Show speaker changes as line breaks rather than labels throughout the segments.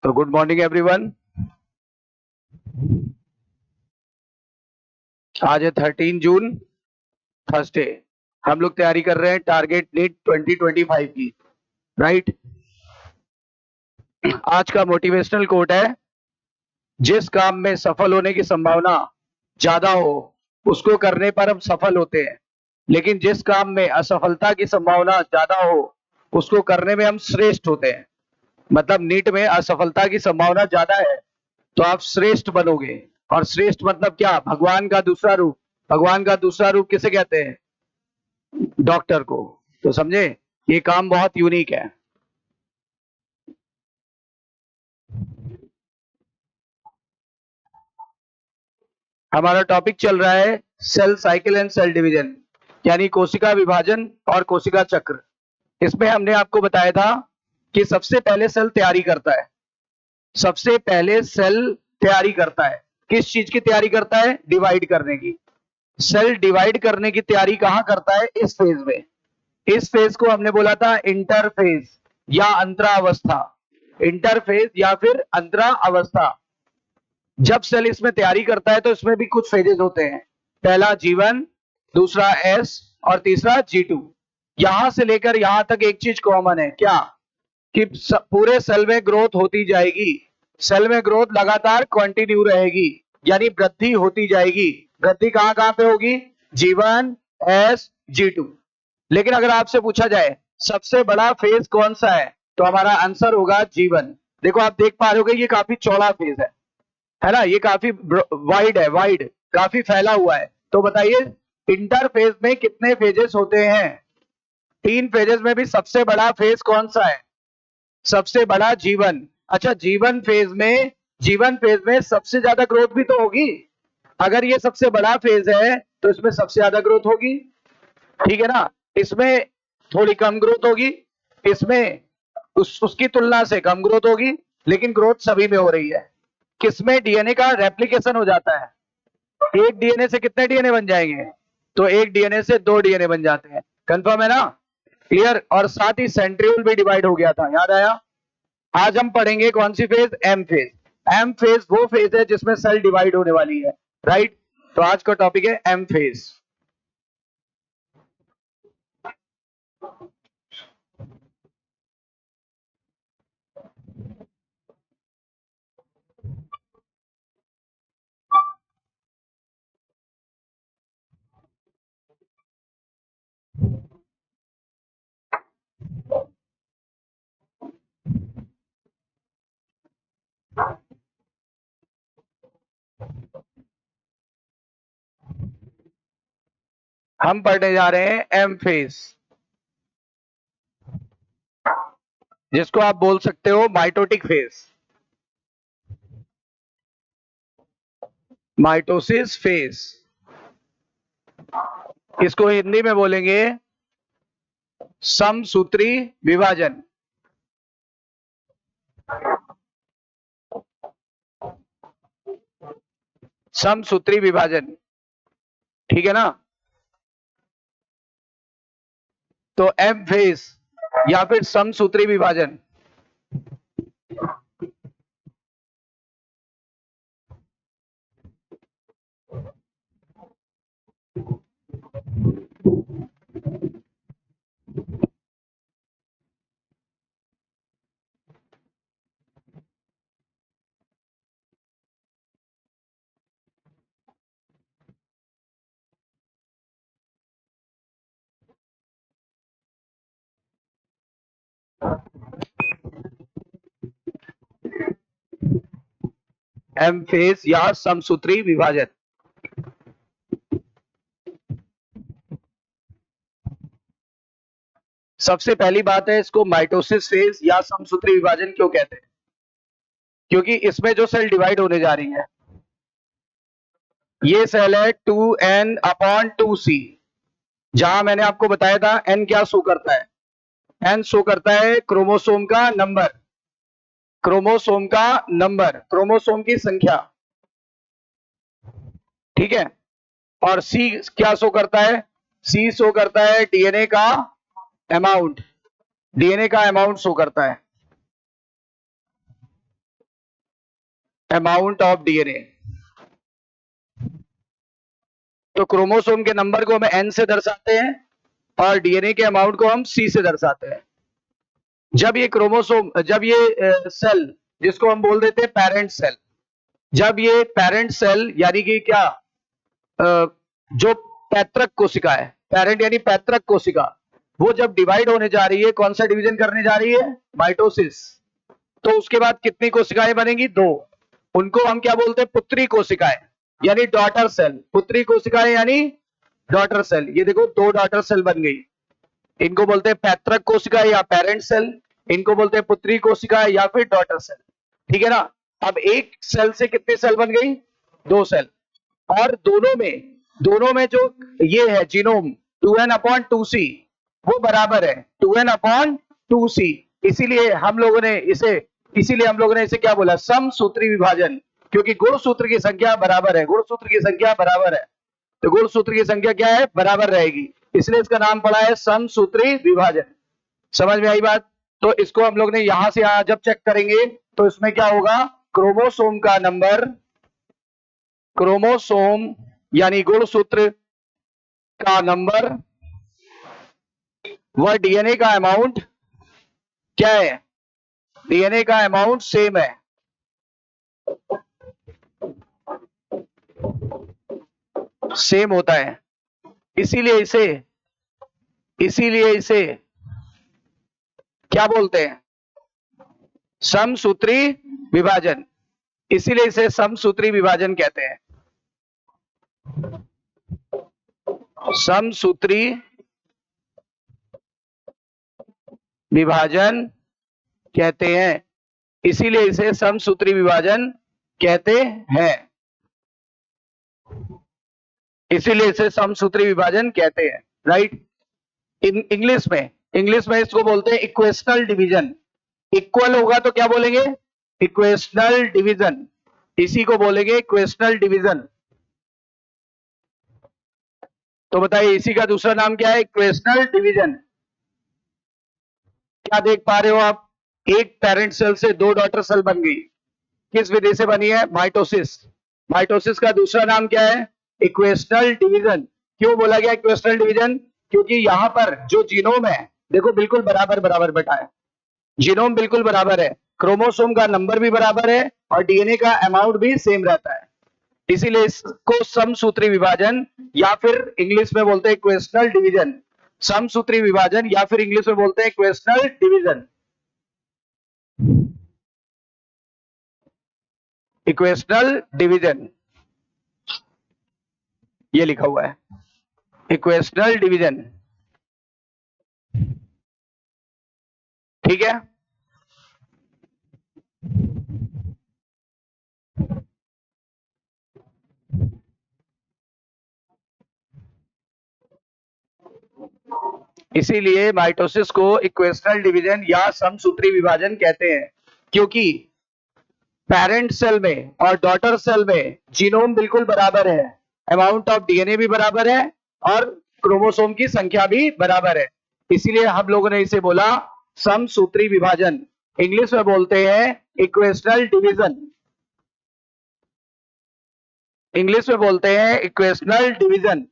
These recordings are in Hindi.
तो गुड मॉर्निंग एवरीवन। आज है 13 जून, थर्सडे। हम लोग तैयारी कर रहे हैं टारगेट नीट 2025 की, राइट। आज का मोटिवेशनल कोट है, जिस काम में सफल होने की संभावना ज्यादा हो उसको करने पर हम सफल होते हैं, लेकिन जिस काम में असफलता की संभावना ज्यादा हो उसको करने में हम श्रेष्ठ होते हैं। मतलब नीट में असफलता की संभावना ज्यादा है तो आप श्रेष्ठ बनोगे। और श्रेष्ठ मतलब क्या? भगवान का दूसरा रूप। भगवान का दूसरा रूप किसे कहते हैं? डॉक्टर को। तो समझे, ये काम बहुत यूनिक है। हमारा टॉपिक चल रहा है cell cycle and cell division, यानी कोशिका विभाजन और कोशिका चक्र। इसमें हमने आपको बताया था कि सबसे पहले सेल तैयारी करता है। सबसे पहले सेल तैयारी करता है। किस चीज की तैयारी करता है? डिवाइड करने की। सेल डिवाइड करने की तैयारी कहां करता है? इस फेज में। इस फेज को हमने बोला था इंटरफेज या अंतरा अवस्था। इंटरफेज या फिर अंतरा अवस्था। जब सेल इसमें तैयारी करता है तो इसमें भी कुछ फेजेस होते हैं। पहला G1, दूसरा S और तीसरा G2। यहां से लेकर यहां तक एक चीज कॉमन है, क्या? कि पूरे सेल में ग्रोथ होती जाएगी। सेल में ग्रोथ लगातार कंटिन्यू रहेगी, यानी वृद्धि होती जाएगी। वृद्धि कहां कहां पे होगी? G1, S, G2। लेकिन अगर आपसे पूछा जाए सबसे बड़ा फेज कौन सा है, तो हमारा आंसर होगा G1। देखो, आप देख पा रहे हो ये काफी चौड़ा फेज है ना? ये काफी वाइड है, वाइड, काफी फैला हुआ है। तो बताइए इंटरफेज में कितने फेजेस होते हैं? 3 फेजेस में भी सबसे बड़ा फेज कौन सा है? सबसे बड़ा G1। अच्छा, जीवन फेज में सबसे ज्यादा ग्रोथ भी तो होगी। अगर ये सबसे बड़ा फेज है तो इसमें सबसे ज्यादा ग्रोथ होगी, ठीक है ना? इसमें थोड़ी कम ग्रोथ होगी, इसमें उसकी तुलना से कम ग्रोथ होगी, लेकिन ग्रोथ सभी में हो रही है। किसमें? डीएनए का रेप्लिकेशन हो जाता है। एक डीएनए से कितने डीएनए बन जाएंगे? तो एक डीएनए से 2 डीएनए बन जाते हैं। कंफर्म है ना? क्लियर। और साथ ही सेंट्रियोल भी डिवाइड हो गया था, याद आया? आज हम पढ़ेंगे कौन सी phase? M phase. M phase वो फेज है जिसमें सेल डिवाइड होने वाली है, राइट। तो आज का टॉपिक है एम फेज। हम पढ़ने जा रहे हैं एम फेज, जिसको आप बोल सकते हो माइटोटिक फेज, माइटोसिस फेज। इसको हिंदी में बोलेंगे समसूत्री विभाजन। समसूत्री विभाजन, ठीक है ना? तो एम फेज या फिर समसूत्री विभाजन। एम फेज या समसूत्री विभाजन। सबसे पहली बात है, इसको माइटोसिस फेज या समसूत्री विभाजन क्यों कहते हैं? क्योंकि इसमें जो सेल डिवाइड होने जा रही है, ये सेल है 2n/2c। जहां मैंने आपको बताया था n क्या शो करता है? n शो करता है क्रोमोसोम का नंबर, क्रोमोसोम का नंबर, क्रोमोसोम की संख्या, ठीक है। और c क्या शो करता है? c शो करता है डीएनए का अमाउंट, डीएनए का अमाउंट शो करता है। Amount of DNA. तो क्रोमोसोम के नंबर को हम एन से दर्शाते हैं और डीएनए के अमाउंट को हम सी से दर्शाते हैं। जब ये सेल, जिसको हम बोल देते हैं पेरेंट सेल, जब ये पेरेंट सेल यानी कि क्या, जो पैतृक कोशिका है, पेरेंट यानी पैतृक कोशिका, वो जब डिवाइड होने जा रही है, कौन सा डिवीजन करने जा रही है, माइटोसिस, तो उसके बाद कितनी कोशिकाएं बनेंगी, दो। उनको हम क्या बोलते हैं, पुत्री कोशिकाएं यानी डॉटर सेल। पुत्री कोशिकाएं यानी डॉटर सेल। ये देखो दो डॉटर सेल बन गई, इनको बोलते हैं पैतृक कोशिका या पेरेंट सेल, इनको बोलते हैं पुत्री कोशिका या फिर डॉटर सेल। ठीक है ना। अब एक सेल से कितने सेल बन गई, दो सेल। और दोनों में जो ये है जीनोम 2n/2c, वो बराबर है 2n/2c। इसीलिए हम लोगों ने इसे क्या बोला, समसूत्री विभाजन, क्योंकि गुणसूत्र की संख्या बराबर है, गुणसूत्र की संख्या बराबर है, तो गुणसूत्र की संख्या क्या है, बराबर रहेगी, इसलिए इसका नाम पड़ा है समसूत्री विभाजन। समझ में आई बात। तो इसको हम लोग ने यहां से यहां जब चेक करेंगे तो इसमें क्या होगा, क्रोमोसोम का नंबर, क्रोमोसोम यानी गुणसूत्र का नंबर, वह डीएनए का अमाउंट क्या है, डीएनए का अमाउंट सेम है। सेम होता है, इसीलिए इसे क्या बोलते हैं, समसूत्री विभाजन। इसीलिए इसे समसूत्री विभाजन कहते हैं, समसूत्री विभाजन कहते हैं, इसीलिए इसे समसूत्री विभाजन कहते हैं, इसीलिए इसे समसूत्री विभाजन कहते हैं। राइट। इंग्लिश में इसको बोलते हैं इक्वेशनल डिवीजन। इक्वल होगा तो क्या बोलेंगे, इक्वेशनल डिवीजन, इसी को बोलेंगे इक्वेशनल डिवीजन। तो बताइए इसी का दूसरा नाम क्या है, इक्वेशनल डिवीजन। क्या देख पा रहे हो आप, एक पेरेंट सेल से दो डॉटर सेल बन गई, किस विधि से बनी है, माइटोसिस। माइटोसिस का दूसरा नाम क्या है, इक्वेशनल डिवीजन। क्यों बोला गया इक्वेशनल डिवीजन, क्योंकि यहां पर जो जीनोम है, देखो बिल्कुल बराबर बराबर बैठा है, जीनोम बिल्कुल बराबर है, क्रोमोसोम का नंबर भी बराबर है और डीएनए का अमाउंट भी सेम रहता है, इसीलिए इसको समसूत्री विभाजन या फिर इंग्लिश में बोलते हैं इक्वेशनल डिवीजन। समसूत्री विभाजन या फिर इंग्लिश में बोलते हैं इक्वेशनल डिवीजन, इक्वेशनल डिवीजन, ये लिखा हुआ है इक्वेशनल डिवीजन। ठीक है। इसीलिए माइटोसिस को इक्वेशनल डिवीजन या समसूत्री विभाजन कहते हैं, क्योंकि पेरेंट सेल में और डॉटर सेल में जीनोम बिल्कुल बराबर है, अमाउंट ऑफ डीएनए भी बराबर है और क्रोमोसोम की संख्या भी बराबर है, इसीलिए हम लोगों ने इसे बोला समसूत्री विभाजन। इंग्लिश में बोलते हैं इक्वेशनल डिवीजन, इंग्लिश में बोलते हैं इक्वेशनल डिवीजन।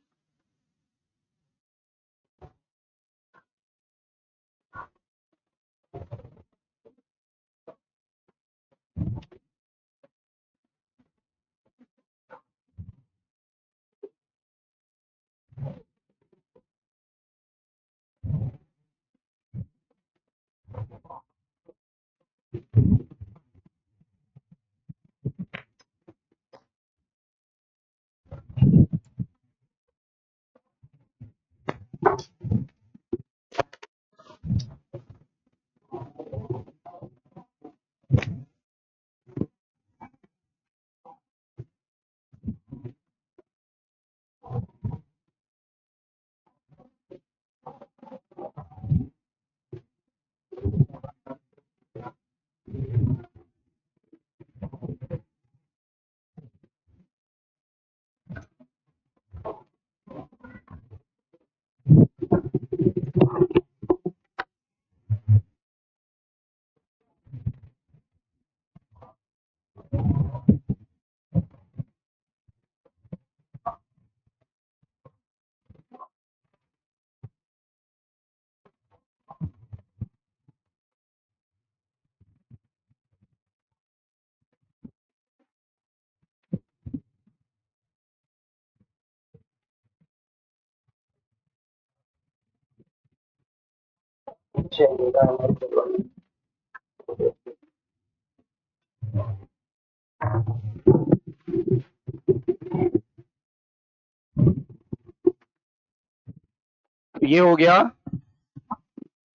ये हो गया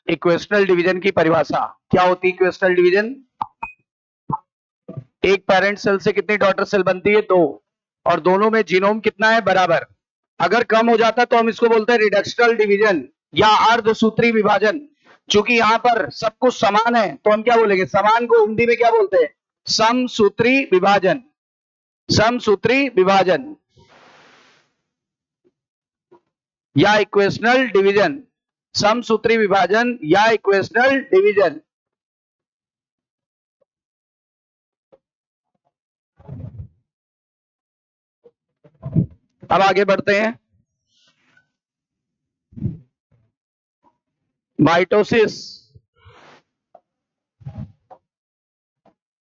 इक्वेशनल डिवीजन की परिभाषा। क्या होती है इक्वेशनल डिवीजन? एक पेरेंट सेल से कितनी डॉटर सेल बनती है? 2। और दोनों में जीनोम कितना है? बराबर। अगर कम हो जाता तो हम इसको बोलते हैं रिडक्शनल डिवीजन या अर्धसूत्री विभाजन। चूंकि यहाँ पर सब कुछ समान है तो हम क्या बोलेंगे? समान को हिंदी में क्या बोलते हैं? समसूत्री विभाजन। समसूत्री विभाजन या इक्वेशनल डिवीजन। समसूत्री विभाजन या इक्वेशनल डिवीजन। अब आगे बढ़ते हैं। माइटोसिस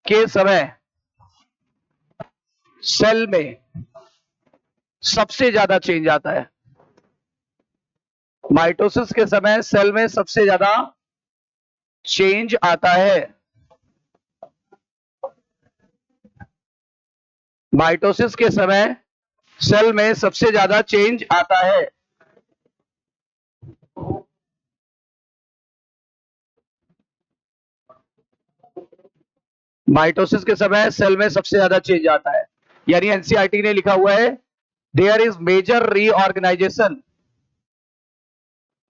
के समय सेल में सबसे ज्यादा चेंज आता है। माइटोसिस के समय सेल में सबसे ज्यादा चेंज आता है। माइटोसिस के समय सेल में सबसे ज्यादा चेंज आता है। माइटोसिस के समय सेल में सबसे ज्यादा चेंज आता है। यानी एनसीईआरटी ने लिखा हुआ है there is major reorganisation.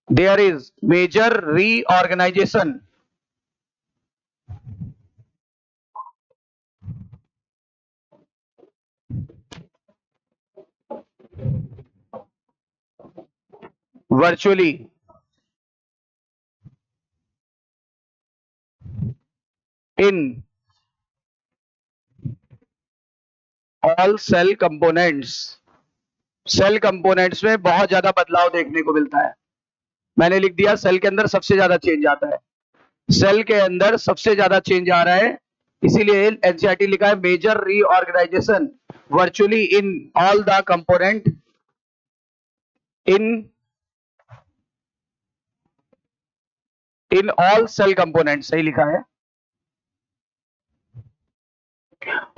There is major reorganisation virtually in all cell components। Cell components में बहुत ज्यादा बदलाव देखने को मिलता है। मैंने लिख दिया सेल के अंदर सबसे ज्यादा चेंज आता है। सेल के अंदर सबसे ज्यादा चेंज आ रहा है, इसीलिए एनसीईआरटी लिखा है major reorganisation virtually in all the component in all cell component. सही लिखा है।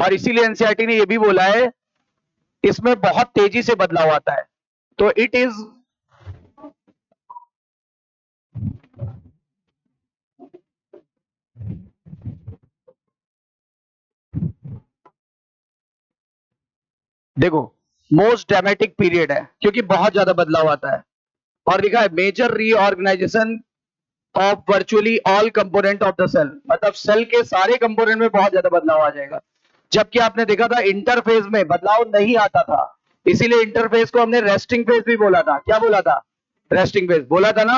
और इसीलिए एनसीईआरटी ने यह भी बोला है इसमें बहुत तेजी से बदलाव आता है। तो इट इज देखो मोस्ट ड्रामेटिक पीरियड है क्योंकि बहुत ज्यादा बदलाव आता है। और लिखा है major reorganisation of virtually all component of the cell. मतलब सेल के सारे कंपोनेंट में बहुत ज्यादा बदलाव आ जाएगा। जबकि आपने देखा था इंटरफेज में बदलाव नहीं आता था, इसीलिए इंटरफेज को हमने रेस्टिंग फेज भी बोला था। क्या बोला था? रेस्टिंग फेज बोला था ना,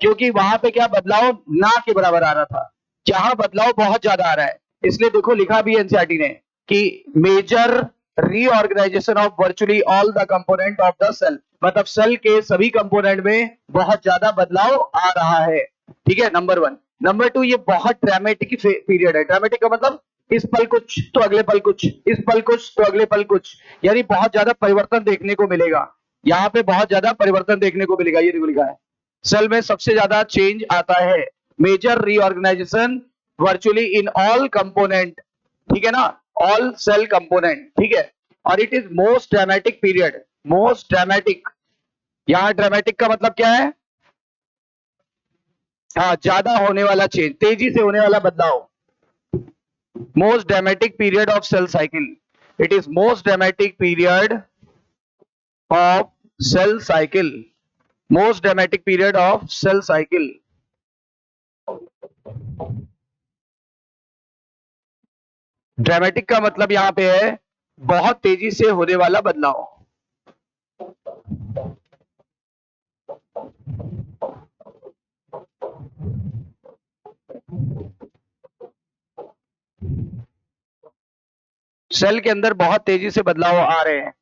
क्योंकि वहां पे क्या बदलाव ना के बराबर आ रहा था, जहां बदलाव बहुत ज्यादा आ रहा है। इसलिए देखो लिखा भी एनसीईआरटी ने कि major reorganisation of virtually all the component of the cell. मतलब सेल के सभी कंपोनेंट में बहुत ज्यादा बदलाव आ रहा है। ठीक है, नंबर 1। नंबर 2, ये बहुत ड्रामेटिक पीरियड है। ड्रामेटिक का मतलब इस पल कुछ तो अगले पल कुछ, इस पल कुछ तो अगले पल कुछ, यानी बहुत ज्यादा परिवर्तन देखने को मिलेगा। यहाँ पे बहुत ज्यादा परिवर्तन देखने को मिलेगा। ये देखो लिखा है सेल में सबसे ज्यादा चेंज आता है। Major reorganisation virtually in all component. ठीक है ना, ऑल सेल कंपोनेंट। ठीक है, और it is most dramatic period. Most dramatic, यहाँ ड्रामेटिक का मतलब क्या है? हाँ, ज्यादा होने वाला चेंज, तेजी से होने वाला बदलाव। most dramatic period of cell cycle. It is most dramatic period of cell cycle. Most dramatic period of cell cycle. Dramatic का मतलब यहां पे है बहुत तेजी से होने वाला बदलाव। सेल के अंदर बहुत तेजी से बदलाव आ रहे हैं।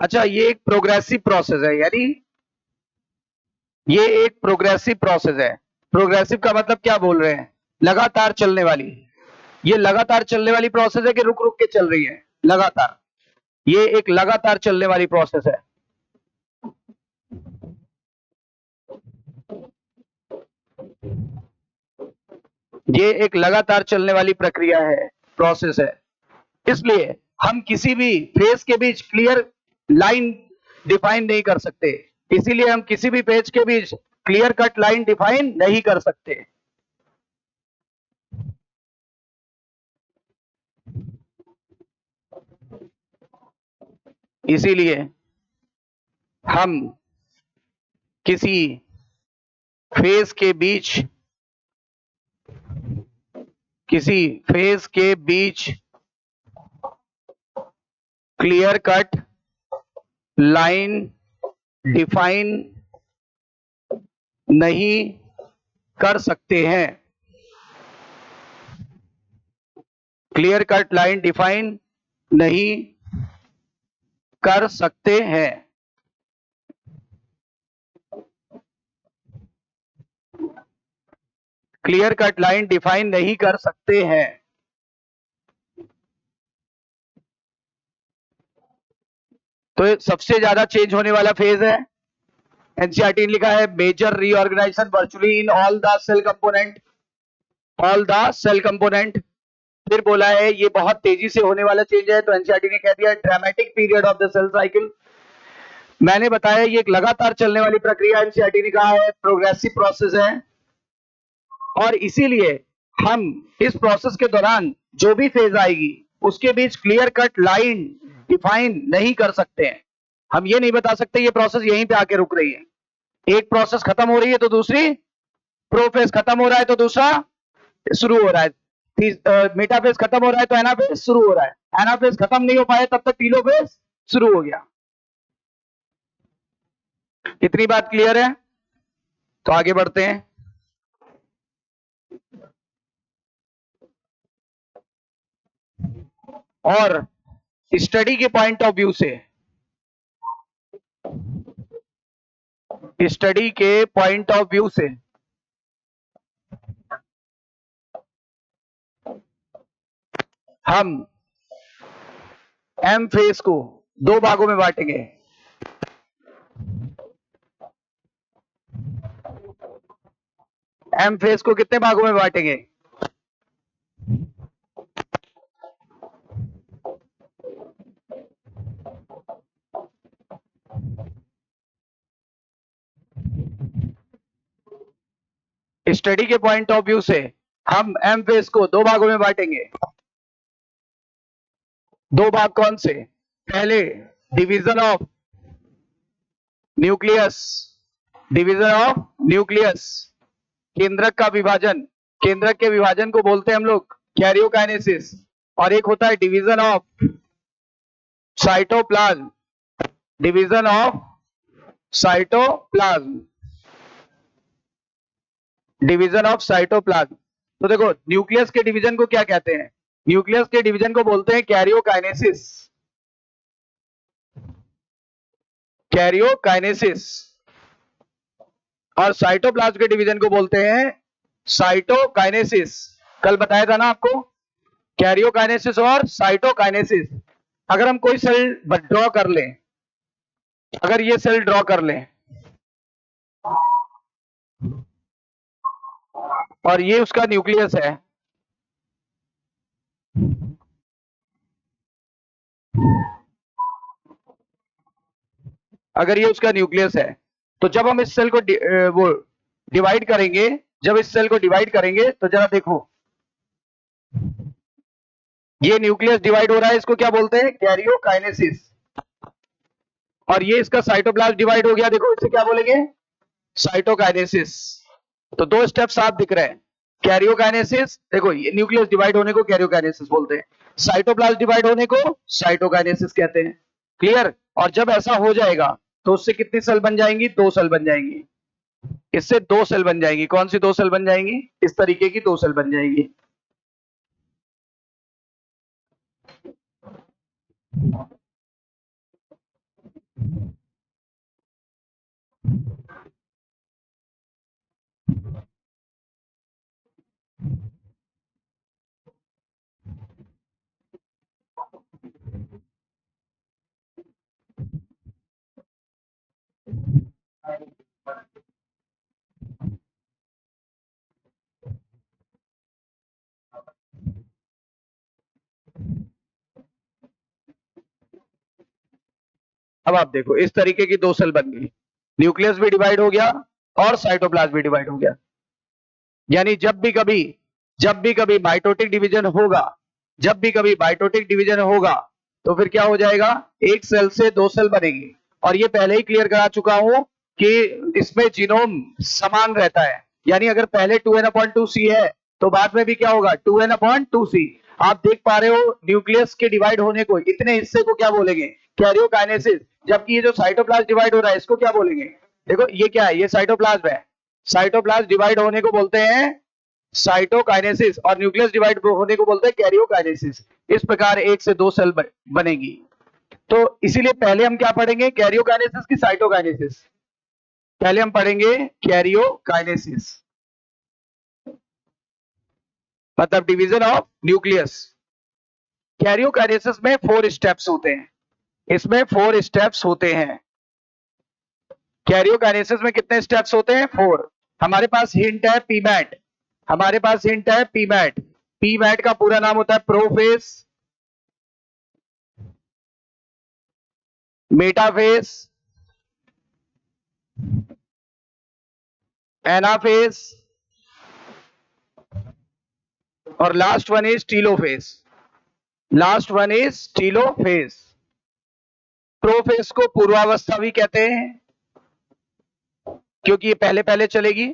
अच्छा, ये एक प्रोग्रेसिव प्रोसेस है, यानी ये एक प्रोग्रेसिव प्रोसेस है। प्रोग्रेसिव का मतलब क्या बोल रहे हैं? लगातार चलने वाली। ये लगातार चलने वाली प्रोसेस है कि रुक रुक के चल रही है? लगातार। ये एक लगातार चलने वाली प्रोसेस है। ये एक लगातार चलने वाली प्रक्रिया है, प्रोसेस है। इसलिए हम किसी भी फेज के बीच क्लियर लाइन डिफाइन नहीं कर सकते। इसीलिए हम किसी भी पेज के बीच क्लियर कट लाइन डिफाइन नहीं कर सकते। इसीलिए हम किसी फेज के बीच क्लियर कट लाइन डिफाइन नहीं कर सकते हैं। क्लियर कट लाइन डिफाइन नहीं कर सकते हैं। क्लियर कट लाइन डिफाइन नहीं कर सकते हैं। तो ये सबसे ज्यादा चेंज होने वाला फेज है। एनसीईआरटी ने लिखा है major reorganisation virtually in all the cell component. फिर बोला है ये बहुत तेजी से होने वाला चेंज है, तो एनसीईआरटी ने कह दिया dramatic period of the cell cycle. मैंने बताया ये एक लगातार चलने वाली प्रक्रिया, एनसीईआरटी ने कहा है प्रोग्रेसिव प्रोसेस है, और इसीलिए हम इस प्रोसेस के दौरान जो भी फेज आएगी उसके बीच क्लियर कट लाइन डिफाइन नहीं कर सकते हैं। हम ये नहीं बता सकते ये प्रोसेस यहीं पे आके रुक रही है। एक प्रोसेस खत्म हो रही है तो दूसरी, प्रोफेज खत्म हो रहा है तो दूसरा शुरू हो रहा है, मेटाफेज खत्म हो रहा है तो एनाफेज शुरू हो रहा है, एनाफेज खत्म नहीं हो पाया तब तक टीलोफेज शुरू हो गया। इतनी बात क्लियर है? तो आगे बढ़ते हैं। और स्टडी के पॉइंट ऑफ व्यू से, हम एम फेज को दो भागों में बांटेंगे। एम फेज को कितने भागों में बांटेंगे? स्टडी के पॉइंट ऑफ व्यू से हम एम फेज को दो भागों में बांटेंगे। दो भाग कौन से? पहले डिवीजन ऑफ न्यूक्लियस, केंद्रक का विभाजन। केंद्रक के विभाजन को बोलते हैं हम लोग कैरियोकाइनेसिस। और एक होता है डिवीजन ऑफ साइटोप्लाज्म, तो देखो न्यूक्लियस के डिवीजन को क्या कहते हैं? न्यूक्लियस के डिवीजन को बोलते हैं कैरियोकाइनेसिस, और साइटोप्लाज्म के डिवीजन को बोलते हैं साइटोकाइनेसिस। कल बताया था ना आपको, कैरियोकाइनेसिस और साइटोकाइनेसिस। अगर हम कोई सेल ड्रॉ कर लें, अगर ये सेल ड्रॉ कर लें और ये उसका न्यूक्लियस है, अगर ये उसका न्यूक्लियस है, तो जब हम इस सेल को वो डिवाइड करेंगे, जब इस सेल को डिवाइड करेंगे तो जरा देखो, ये न्यूक्लियस डिवाइड हो रहा है, इसको क्या बोलते हैं? कैरियोकाइनेसिस। और ये इसका साइटोप्लाज्म डिवाइड हो गया, देखो इसे क्या बोलेंगे? साइटोकाइनेसिस। तो दो स्टेप साफ दिख रहे हैं। कैरियोकाइनेसिस, देखो ये न्यूक्लियस डिवाइड होने को कैरियोकाइनेसिस बोलते हैं, साइटोप्लाज्म डिवाइड होने को साइटोकाइनेसिस कहते हैं। क्लियर? और जब ऐसा हो जाएगा तो उससे कितनी सेल बन जाएंगी? दो सेल बन जाएंगी। इससे दो सेल बन जाएंगी। कौन सी दो सेल बन जाएंगी? इस तरीके की दो सेल बन जाएंगी। अब आप देखो इस तरीके की 2 सेल बन गई, न्यूक्लियस भी डिवाइड हो गया और साइटोप्लाज्म भी डिवाइड हो गया। यानी जब भी कभी माइटोटिक डिवीजन होगा, जब भी कभी माइटोटिक डिवीजन होगा तो फिर क्या हो जाएगा, एक सेल से 2 सेल बनेगी। और ये पहले ही क्लियर करा चुका हूं कि इसमें जीनोम समान रहता है, यानी अगर पहले 2n/2c है तो बाद में भी क्या होगा 2n/2c। आप देख पा रहे हो न्यूक्लियस के डिवाइड होने को, इतने हिस्से को क्या बोलेंगे, कैरियोकाइनेसिस। जबकि ये जो साइटोप्लाज्म डिवाइड हो रहा है इसको क्या बोलेंगे, देखो ये क्या है, ये साइटोप्लाज्म है, साइटोप्लाज्म डिवाइड होने को बोलते हैं साइटोकाइनेसिस और न्यूक्लियस डिवाइड होने को बोलते हैं कैरियोकाइनेसिस। इस प्रकार एक से 2 सेल बनेगी। तो इसीलिए पहले हम क्या पढ़ेंगे, कैरियोकाइनेसिस की साइटोकाइनेसिस, पहले हम पढ़ेंगे कैरियोकाइनेसिस मतलब डिवीजन ऑफ न्यूक्लियस। कैरियोकाइनेसिस में 4 स्टेप्स होते हैं, इसमें 4 स्टेप्स होते हैं। कैरियोकाइनेसिस में कितने स्टेप्स होते हैं, 4। हमारे पास हिंट है पीमैट, हमारे पास हिंट है पीमैट। पीमैट का पूरा नाम होता है प्रोफेस, मेटाफेस, एनाफेस और last one is telophase, last one is telophase. Prophase को पूर्वावस्था भी कहते हैं क्योंकि ये पहले पहले चलेगी,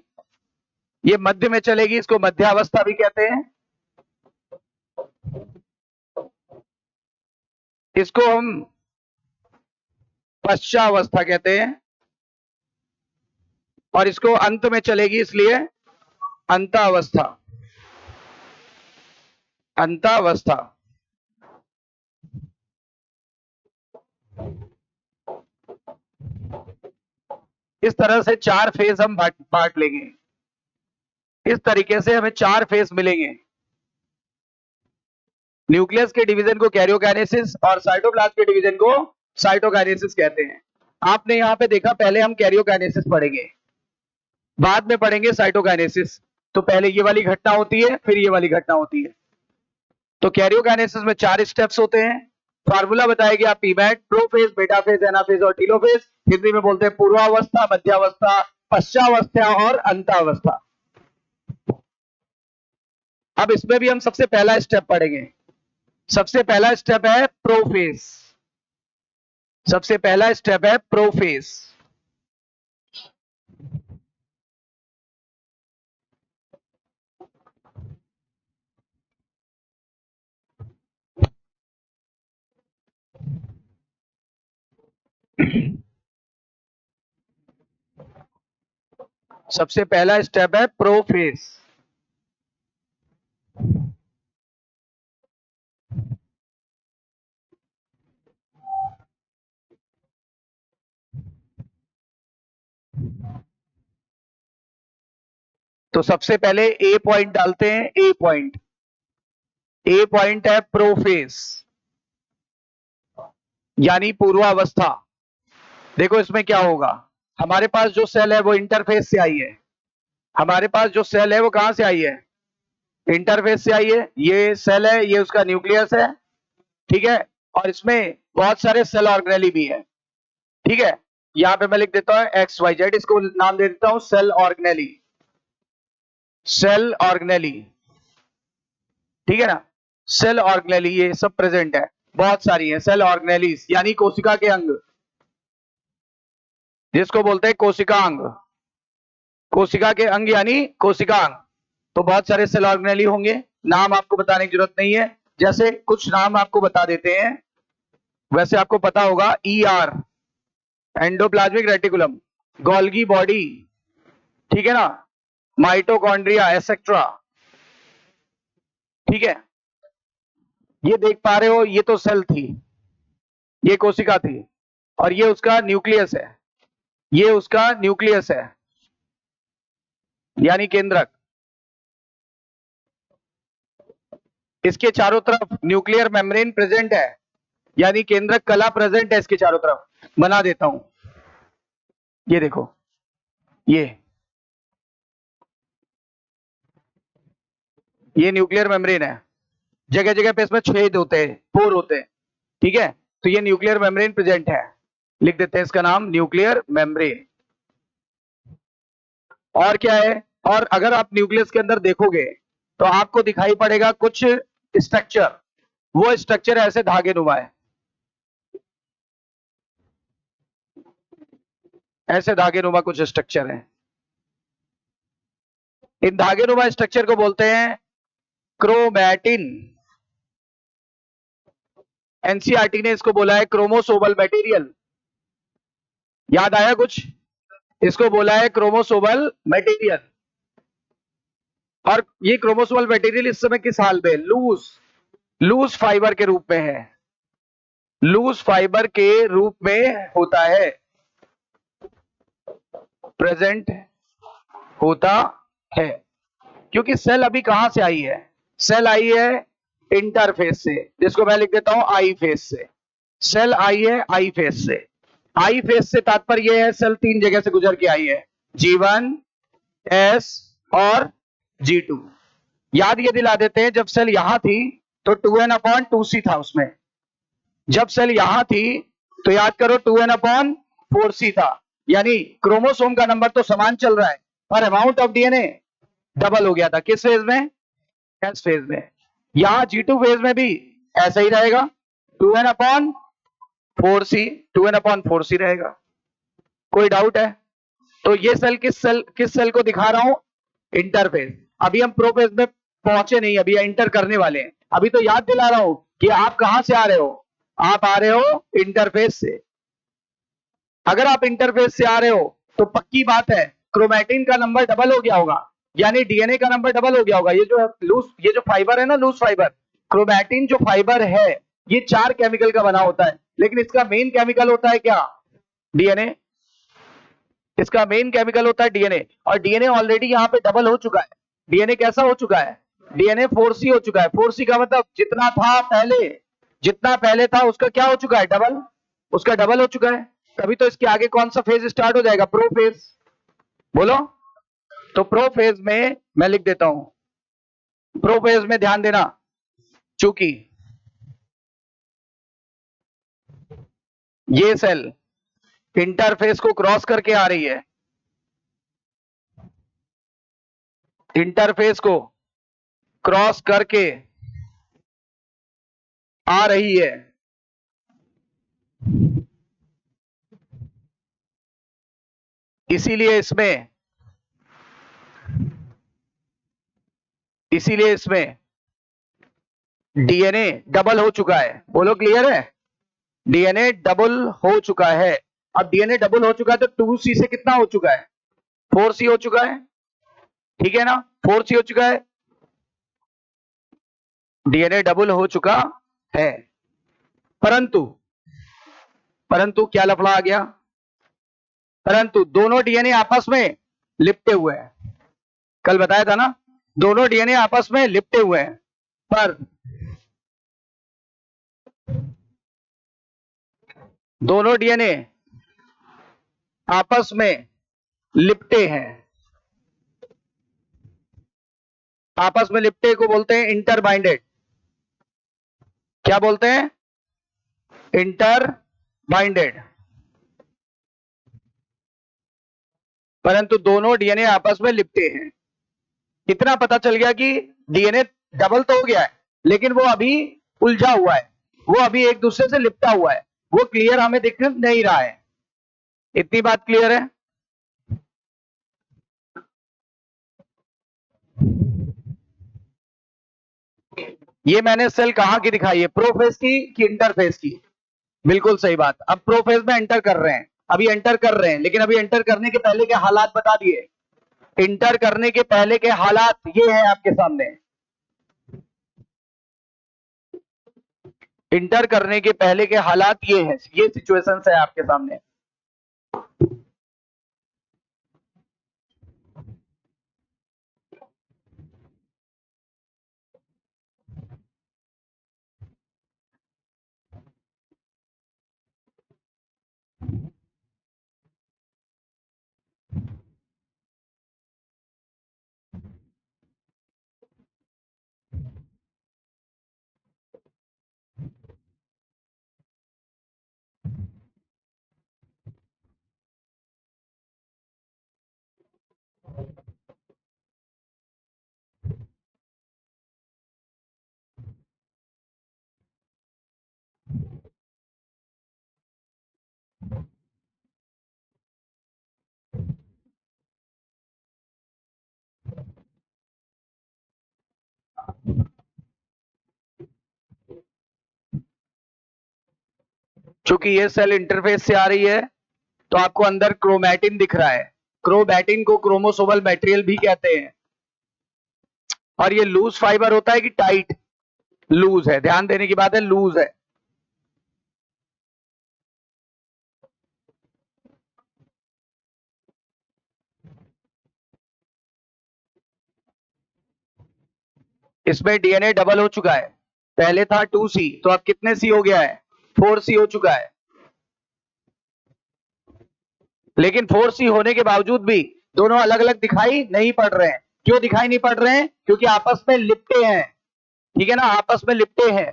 ये मध्य में चलेगी, इसको मध्यावस्था भी कहते हैं। इसको हम पश्चावस्था कहते हैं और इसको अंत में चलेगी इसलिए अंतावस्था, अंतावस्था। इस तरह से 4 फेज हम बांट लेंगे, इस तरीके से हमें 4 फेज मिलेंगे। न्यूक्लियस के डिवीजन को कैरियोकाइनेसिस और साइटोप्लाज्म के डिवीजन को साइटोकाइनेसिस कहते हैं। आपने यहां पे देखा पहले हम कैरियोकाइनेसिस पढ़ेंगे, बाद में पढ़ेंगे साइटोकाइनेसिस। तो पहले ये वाली घटना होती है, फिर ये वाली घटना होती है। तो कैरियोकाइनेसिस में 4 स्टेप्स होते हैं। फार्मूला बताया गया पीमैट, प्रोफेज, मेटाफेज, एनाफेज और टीलोफेज। हिंदी में बोलते हैं पूर्वावस्था, मध्यावस्था, पश्चावस्था और अंतावस्था। अब इसमें भी हम सबसे पहला स्टेप पढ़ेंगे। सबसे पहला स्टेप है प्रोफेज, सबसे पहला स्टेप है प्रोफेज। सबसे पहला स्टेप है प्रोफेज। तो सबसे पहले ए पॉइंट डालते हैं, ए पॉइंट, ए पॉइंट है प्रोफेज यानी पूर्वावस्था। देखो इसमें क्या होगा, हमारे पास जो सेल है वो इंटरफेस से आई है, हमारे पास जो सेल है वो कहां से आई है, इंटरफेस से आई है। ये सेल है, ये उसका न्यूक्लियस है, ठीक है। और इसमें बहुत सारे सेल ऑर्गेनेली भी है, ठीक है। यहां पे मैं लिख देता हूं एक्स वाई जेड, इसको नाम दे देता हूं सेल ऑर्गेनेली, सेल ऑर्गेनेली, ठीक है ना। सेल ऑर्गेनेली ये सब प्रेजेंट है, बहुत सारी है सेल ऑर्गेनेलीज यानी कोशिका के अंग, जिसको बोलते हैं कोशिका अंग, कोशिका के अंग यानी कोशिका अंग। तो बहुत सारे सेल ऑर्गेनेली होंगे, नाम आपको बताने की जरूरत नहीं है, जैसे कुछ नाम आपको बता देते हैं। वैसे आपको पता होगा ER endoplasmic reticulum, Golgi body, ठीक है ना, माइटोकॉन्ड्रिया एसेक्ट्रा, ठीक है। ये देख पा रहे हो, ये तो सेल थी, ये कोशिका थी और ये उसका न्यूक्लियस है, ये उसका न्यूक्लियस है यानी केंद्रक। इसके चारों तरफ न्यूक्लियर मेम्ब्रेन प्रेजेंट है यानी केंद्रक कला प्रेजेंट है इसके चारों तरफ। बना देता हूं, ये देखो, ये न्यूक्लियर मेम्ब्रेन है, जगह जगह पे इसमें छेद होते हैं, पोर होते हैं, ठीक है। तो ये न्यूक्लियर मेम्ब्रेन प्रेजेंट है। लिख देते हैं इसका नाम न्यूक्लियर मेम्ब्रेन। और क्या है, और अगर आप न्यूक्लियस के अंदर देखोगे तो आपको दिखाई पड़ेगा कुछ स्ट्रक्चर। वो स्ट्रक्चर ऐसे धागे नुमा है, ऐसे धागे नुमा कुछ स्ट्रक्चर है। इन धागे नुमा स्ट्रक्चर को बोलते हैं क्रोमैटिन। एनसीईआरटी ने इसको बोला है क्रोमोसोमल मटेरियल। याद आया कुछ? इसको बोला है क्रोमोसोमल मटेरियल। और ये क्रोमोसोमल मटेरियल इस समय किस हाल में? लूज, लूज फाइबर के रूप में है, लूज फाइबर के रूप में होता है, प्रेजेंट होता है। क्योंकि सेल अभी कहां से आई है? सेल आई है इंटरफेस से, जिसको मैं लिख देता हूं आई फेस से। सेल आई है आई फेस से। आई फेस से तात्पर्य यह है सेल तीन जगह से गुजर के आई है, G1, S और G2। याद ये दिला देते हैं, जब सेल यहां थी तो 2n/2c था उसमें। जब सेल यहां थी तो याद करो 2n/4c था। यानी क्रोमोसोम का नंबर तो समान चल रहा है, पर अमाउंट ऑफ डीएनए डबल हो गया था। किस फेज में? एस फेज में। यहां G2 फेज में भी ऐसा ही रहेगा, 2n/4c, 2n/4c रहेगा। कोई डाउट है? तो ये सेल किस सेल को दिखा रहा हूं? इंटरफेज। अभी हम प्रोफेज में पहुंचे नहीं, अभी इंटर करने वाले हैं। अभी तो याद दिला रहा हूं कि आप कहां से आ रहे हो। आप आ रहे हो इंटरफेस से। अगर आप इंटरफेस से आ रहे हो तो पक्की बात है क्रोमैटिन का नंबर डबल हो गया होगा, यानी डीएनए का नंबर डबल हो गया होगा। ये जो फाइबर है ना, लूज फाइबर, क्रोमैटिन जो फाइबर है, ये 4 केमिकल का बना होता है, लेकिन इसका मेन केमिकल होता है क्या? डीएनए। इसका मेन केमिकल होता है डीएनए, और डीएनए ऑलरेडी यहाँ पे डबल हो चुका है। डीएनए कैसा हो चुका है? डीएनए 4C हो चुका है। 4C का मतलब जितना था पहले, जितना पहले था उसका क्या हो चुका है? डबल। उसका डबल हो चुका है। तभी तो इसके आगे कौन सा फेज स्टार्ट हो जाएगा? प्रोफेज। बोलो। तो प्रोफेज में मैं लिख देता हूं, प्रोफेज में ध्यान देना, चूंकि ये सेल इंटरफेस को क्रॉस करके आ रही है, इंटरफेस को क्रॉस करके आ रही है, इसीलिए इसमें इसीलिए इसमें डीएनए डबल हो चुका है। बोलो क्लियर है? डीएनए डबल हो चुका है। अब डीएनए डबल हो चुका है तो 2C से कितना हो चुका है? 4C हो चुका है। ठीक है ना? 4C हो चुका है, डीएनए डबल हो चुका है। परंतु परंतु क्या लफड़ा आ गया? परंतु दोनों डीएनए आपस में लिपटे हुए हैं। कल बताया था ना, दोनों डीएनए आपस में लिपटे हुए हैं, पर दोनों डीएनए आपस में लिपटे हैं। आपस में लिपटे को बोलते हैं इंटर बाइंडेड। क्या बोलते हैं? Inter binded. परंतु दोनों डीएनए आपस में लिपटे हैं। इतना पता चल गया कि डीएनए डबल तो हो गया है, लेकिन वो अभी उलझा हुआ है, वो अभी एक दूसरे से लिपटा हुआ है, वो क्लियर हमें दिख नहीं रहा है। इतनी बात क्लियर है? ये मैंने सेल कहां की दिखाई है? प्रोफेज की कि इंटरफेज की? बिल्कुल सही बात। अब प्रोफेज में एंटर कर रहे हैं, अभी एंटर कर रहे हैं, लेकिन अभी एंटर करने के पहले के हालात बता दिए। इंटर करने के पहले के हालात ये है आपके सामने। इंटर करने के पहले के हालात ये है, ये सिचुएशंस है आपके सामने। चूंकि ये सेल इंटरफेस से आ रही है तो आपको अंदर क्रोमैटिन दिख रहा है। क्रोमैटिन को क्रोमोसोमल मटेरियल भी कहते हैं। और ये लूज फाइबर होता है कि टाइट? लूज है, ध्यान देने की बात है, लूज है। इसमें डीएनए डबल हो चुका है। पहले था 2C, तो अब कितने सी हो गया है? 4C हो चुका है। लेकिन 4C होने के बावजूद भी दोनों अलग अलग दिखाई नहीं पड़ रहे हैं। क्यों दिखाई नहीं पड़ रहे हैं? क्योंकि आपस में लिपटे हैं। ठीक है ना, आपस में लिपटे हैं।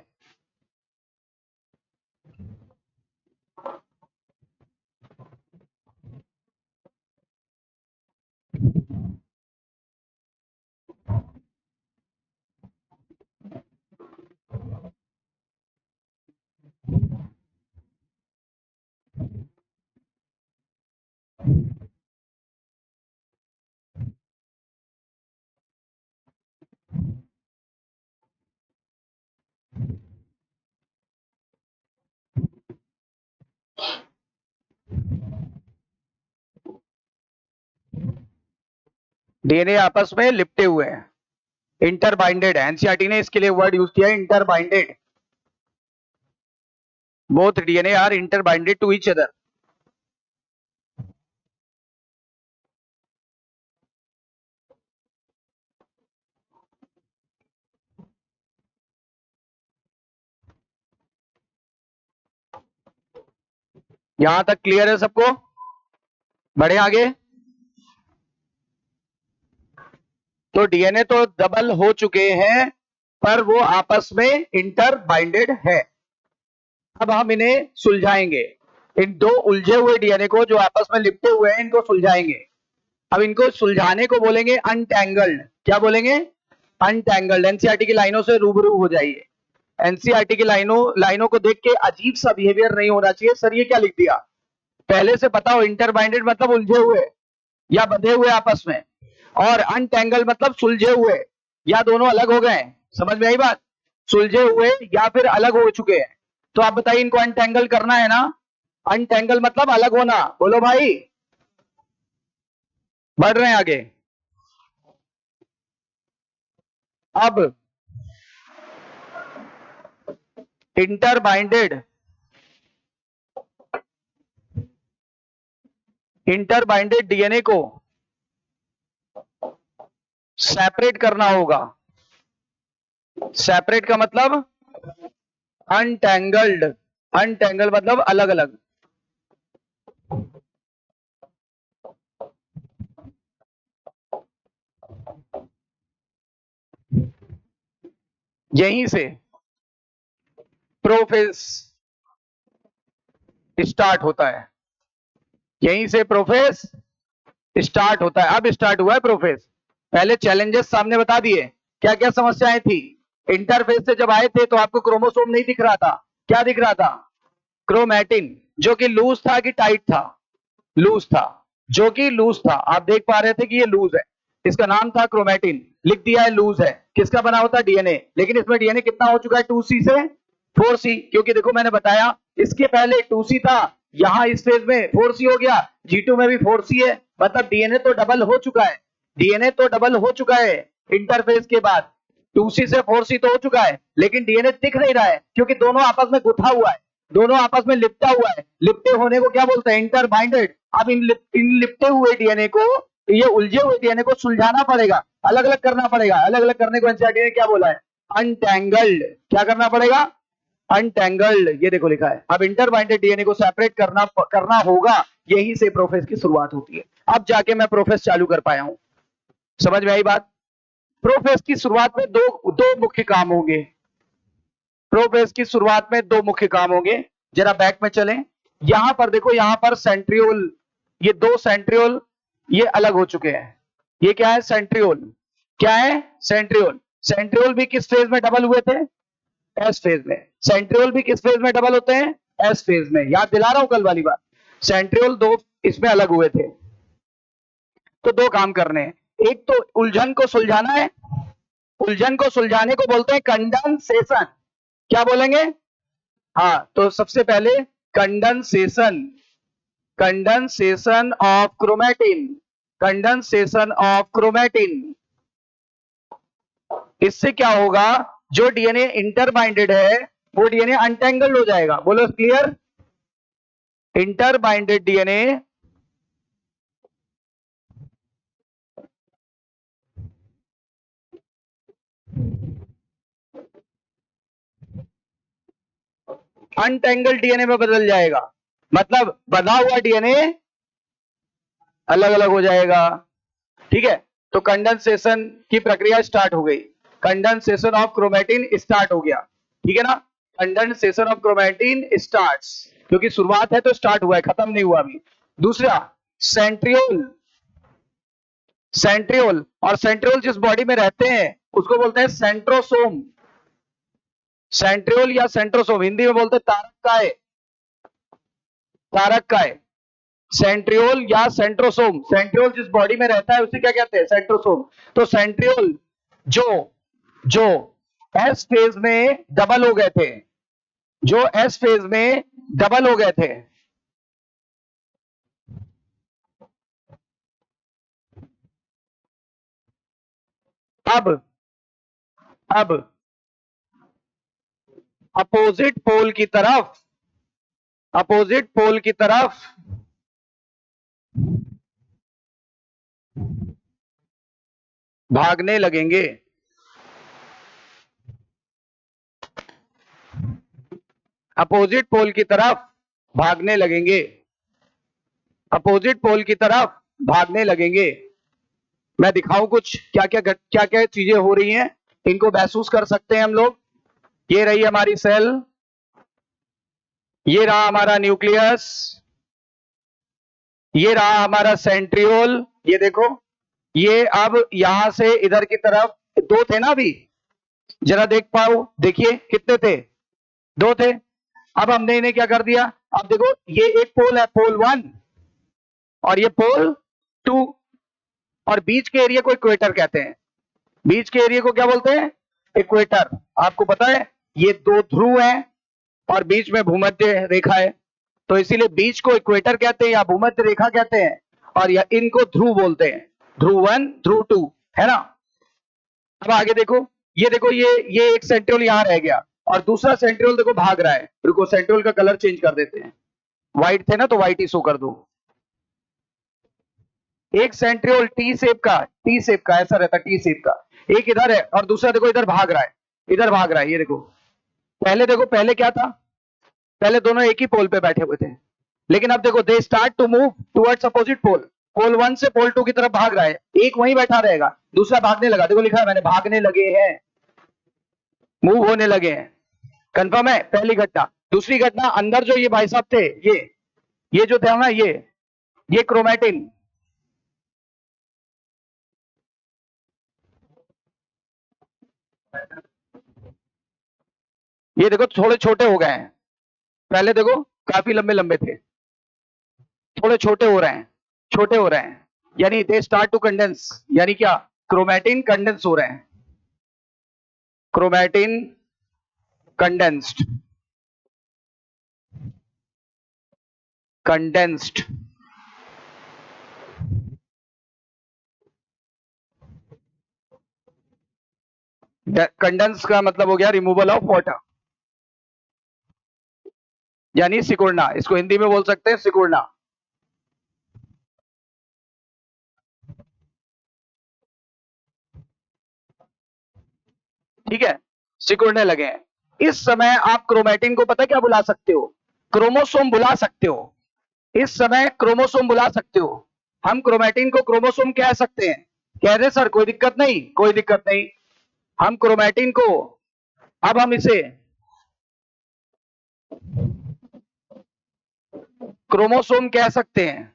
डीएनए आपस में लिपटे हुए हैं, इंटरबाइंडेड है। एनसीईआरटी ने इसके लिए वर्ड यूज किया है, interbinded. Both DNA are interbinded to each other. यहां तक क्लियर है सबको? बढ़े आगे। तो डीएनए तो डबल हो चुके हैं, पर वो आपस में इंटरबाइंडेड है। अब हम इन्हें सुलझाएंगे। इन दो उलझे हुए डीएनए को जो आपस में लिपटे हुए हैं, इनको सुलझाएंगे। अब इनको सुलझाने को बोलेंगे अनटैंगल्ड। क्या बोलेंगे? अनटैंगल्ड। एनसीईआरटी की लाइनों से रूबरू हो जाइए। एनसीईआरटी की लाइनों को देख के अजीब सा बिहेवियर नहीं होना चाहिए। सर ये क्या लिख दिया? पहले से पता हो, इंटरबाइंडेड मतलब उलझे हुए या बंधे हुए आपस में, और अनटैंगल मतलब सुलझे हुए या दोनों अलग हो गए। समझ में आई बात? सुलझे हुए या फिर अलग हो चुके हैं। तो आप बताइए, इनको अनटैंगल करना है ना? अनटैंगल मतलब अलग होना। बोलो भाई। बढ़ रहे हैं आगे। अब इंटरबाइंडेड डीएनए को सेपरेट करना होगा। सेपरेट का मतलब अनटैंगल्ड। अनटैंगल मतलब अलग अलग। यहीं से प्रोफेज स्टार्ट होता है। यहीं से प्रोफेज स्टार्ट होता है। अब स्टार्ट हुआ है प्रोफेज। पहले चैलेंजेस सामने बता दिए, क्या क्या समस्याएं थी। इंटरफेस से जब आए थे तो आपको क्रोमोसोम नहीं दिख रहा था। क्या दिख रहा था? क्रोमैटिन, जो कि लूज था कि टाइट था? लूज था। जो कि लूज था। आप देख पा रहे थे कि ये लूज है। इसका नाम था क्रोमैटिन, लिख दिया है लूज है। किसका बना होता है? डीएनए। लेकिन इसमें डीएनए कितना हो चुका है? 2C से 4C। क्योंकि देखो मैंने बताया, इसके पहले 2C था, यहां इस फेज में 4C हो गया, G2 में भी 4C है। मतलब डीएनए तो डबल हो चुका है। डीएनए तो डबल हो चुका है इंटरफेस के बाद। 2C से 4C तो हो चुका है, लेकिन डीएनए दिख नहीं रहा है, क्योंकि दोनों आपस में गुथा हुआ है, दोनों आपस में लिपटा हुआ है। लिपटे होने को क्या बोलते हैं? इंटरबाइंडेड। अब इन लिपटे हुए डीएनए को, ये उलझे हुए डीएनए को सुलझाना पड़ेगा, अलग अलग करना पड़ेगा। अलग अलग करने को एनसीईआरटी ने क्या बोला है? अनटैंगल्ड। क्या करना पड़ेगा? अनटैंगल्ड। ये देखो लिखा है। अब इंटरबाइंडेड डीएनए को सेपरेट करना होगा। यहीं से प्रोफेस की शुरुआत होती है। अब जाके मैं प्रोफेस चालू कर पाया हूं। समझ में आई बात? प्रोफेस की शुरुआत में दो मुख्य काम होंगे। प्रोफेस की शुरुआत में दो मुख्य काम होंगे। जरा बैक में चलें। यहां पर देखो, यहां पर सेंट्रियोल, ये दो सेंट्रियोल ये अलग हो चुके हैं। ये क्या है? सेंट्रियोल। क्या है? सेंट्रियोल। सेंट्रियोल भी किस फेज में डबल हुए थे? एस फेज में। सेंट्रियोल भी किस फेज में डबल होते हैं? एस फेज में। याद दिला रहा हूं कल वाली बात। सेंट्रियोल दो इसमें अलग हुए थे। तो दो काम करने हैं, एक तो उलझन को सुलझाना है। उलझन को सुलझाने को बोलते हैं कंडेंसेशन। क्या बोलेंगे? हाँ, तो सबसे पहले condensation. Condensation of chromatin. Condensation of chromatin. इससे क्या होगा? जो डीएनए इंटरबाइंडेड है वो डीएनए अनटेंगल्ड हो जाएगा। बोलो क्लियर? इंटरबाइंडेड डीएनए अनटेंगल्ड डीएनए में बदल जाएगा। मतलब बना हुआ डीएनए अलग अलग हो जाएगा। ठीक है, तो कंडेंसेशन की प्रक्रिया स्टार्ट हो गई। कंडेंसेशन ऑफ क्रोमेटिन स्टार्ट हो गया। ठीक है ना? कंडेंसेशन ऑफ क्रोमेटिन स्टार्ट्स, क्योंकि शुरुआत है तो स्टार्ट हुआ है, खत्म नहीं हुआ अभी। दूसरा सेंट्रियोल। सेंट्रियोल, और सेंट्रियोल जिस बॉडी में रहते हैं उसको बोलते हैं सेंट्रोसोम। सेंट्रियोल या सेंट्रोसोम, हिंदी में बोलते हैं तारक काय। तारक काय। सेंट्रियोल या सेंट्रोसोम। सेंट्रियोल जिस बॉडी में रहता है उसे क्या कहते हैं? सेंट्रोसोम। तो सेंट्रियोल जो जो एस फेज में डबल हो गए थे, जो एस फेज में डबल हो गए थे, अब अब अपोजिट पोल की तरफ, अपोजिट पोल की तरफ भागने लगेंगे। अपोजिट पोल की तरफ भागने लगेंगे। अपोजिट पोल की तरफ भागने लगेंगे। मैं दिखाऊं कुछ क्या क्या चीजें हो रही हैं, इनको महसूस कर सकते हैं हम लोग। ये रही हमारी सेल, ये रहा हमारा न्यूक्लियस, ये रहा हमारा सेंट्रियोल। ये देखो, ये अब यहां से इधर की तरफ दो थे ना अभी, जरा देख पाओ, देखिए कितने थे? दो थे। अब हमने इन्हें क्या कर दिया? अब देखो, ये एक पोल है, पोल 1, और ये पोल 2, और बीच के एरिया को इक्वेटर कहते हैं। बीच के एरिया को क्या बोलते हैं? इक्वेटर। आपको पता है ये दो ध्रुव हैं और बीच में भूमध्य रेखा है, तो इसीलिए बीच को इक्वेटर कहते हैं या भूमध्य रेखा कहते हैं, और या इनको ध्रुव बोलते हैं। ध्रुव 1, ध्रुव 2, है ना? अब आगे देखो, ये देखो, ये एक सेंट्रियोल यहां रह गया और दूसरा सेंट्रियोल देखो भाग रहा है। रुको, सेंट्रियोल का कलर चेंज कर देते हैं। व्हाइट थे ना, तो व्हाइट ही शो कर दो। एक सेंट्रियोल टी शेप का, टी शेप का ऐसा रहता, टी शेप का। एक इधर है और दूसरा देखो इधर भाग रहा है, इधर भाग रहा है। ये देखो, पहले देखो, पहले क्या था? पहले दोनों एक ही पोल पे बैठे हुए थे, लेकिन अब देखो they start to move towards opposite pole. Pole 1 से पोल 2 की तरफ भाग रहा है, एक वहीं बैठा रहेगा, दूसरा भागने लगा। देखो लिखा है मैंने, भागने लगे हैं, मूव होने लगे हैं। कंफर्म है? पहली घटना। दूसरी घटना, अंदर जो ये भाई साहब थे, ये जो थे ना, ये क्रोमेटिन, ये देखो थोड़े छोटे हो गए हैं। पहले देखो काफी लंबे लंबे थे, थोड़े छोटे हो रहे हैं, छोटे हो रहे हैं, यानी दे स्टार्ट टू कंडेंस। यानी क्या? क्रोमेटिन कंडेंस हो रहे हैं। Chromatin condensed, condensed. कंडेंस का मतलब हो गया रिमूवल ऑफ वाटर, यानी सिकुड़ना। इसको हिंदी में बोल सकते हैं सिकुड़ना। ठीक है, सिकुड़ने लगे हैं। इस समय आप क्रोमेटिन को पता क्या बुला सकते हो? क्रोमोसोम बुला सकते हो। इस समय क्रोमोसोम बुला सकते हो। हम क्रोमेटिन को क्रोमोसोम कह सकते हैं। कह रहे सर, कोई दिक्कत नहीं, कोई दिक्कत नहीं। हम क्रोमेटिन को, अब हम इसे क्रोमोसोम कह सकते हैं।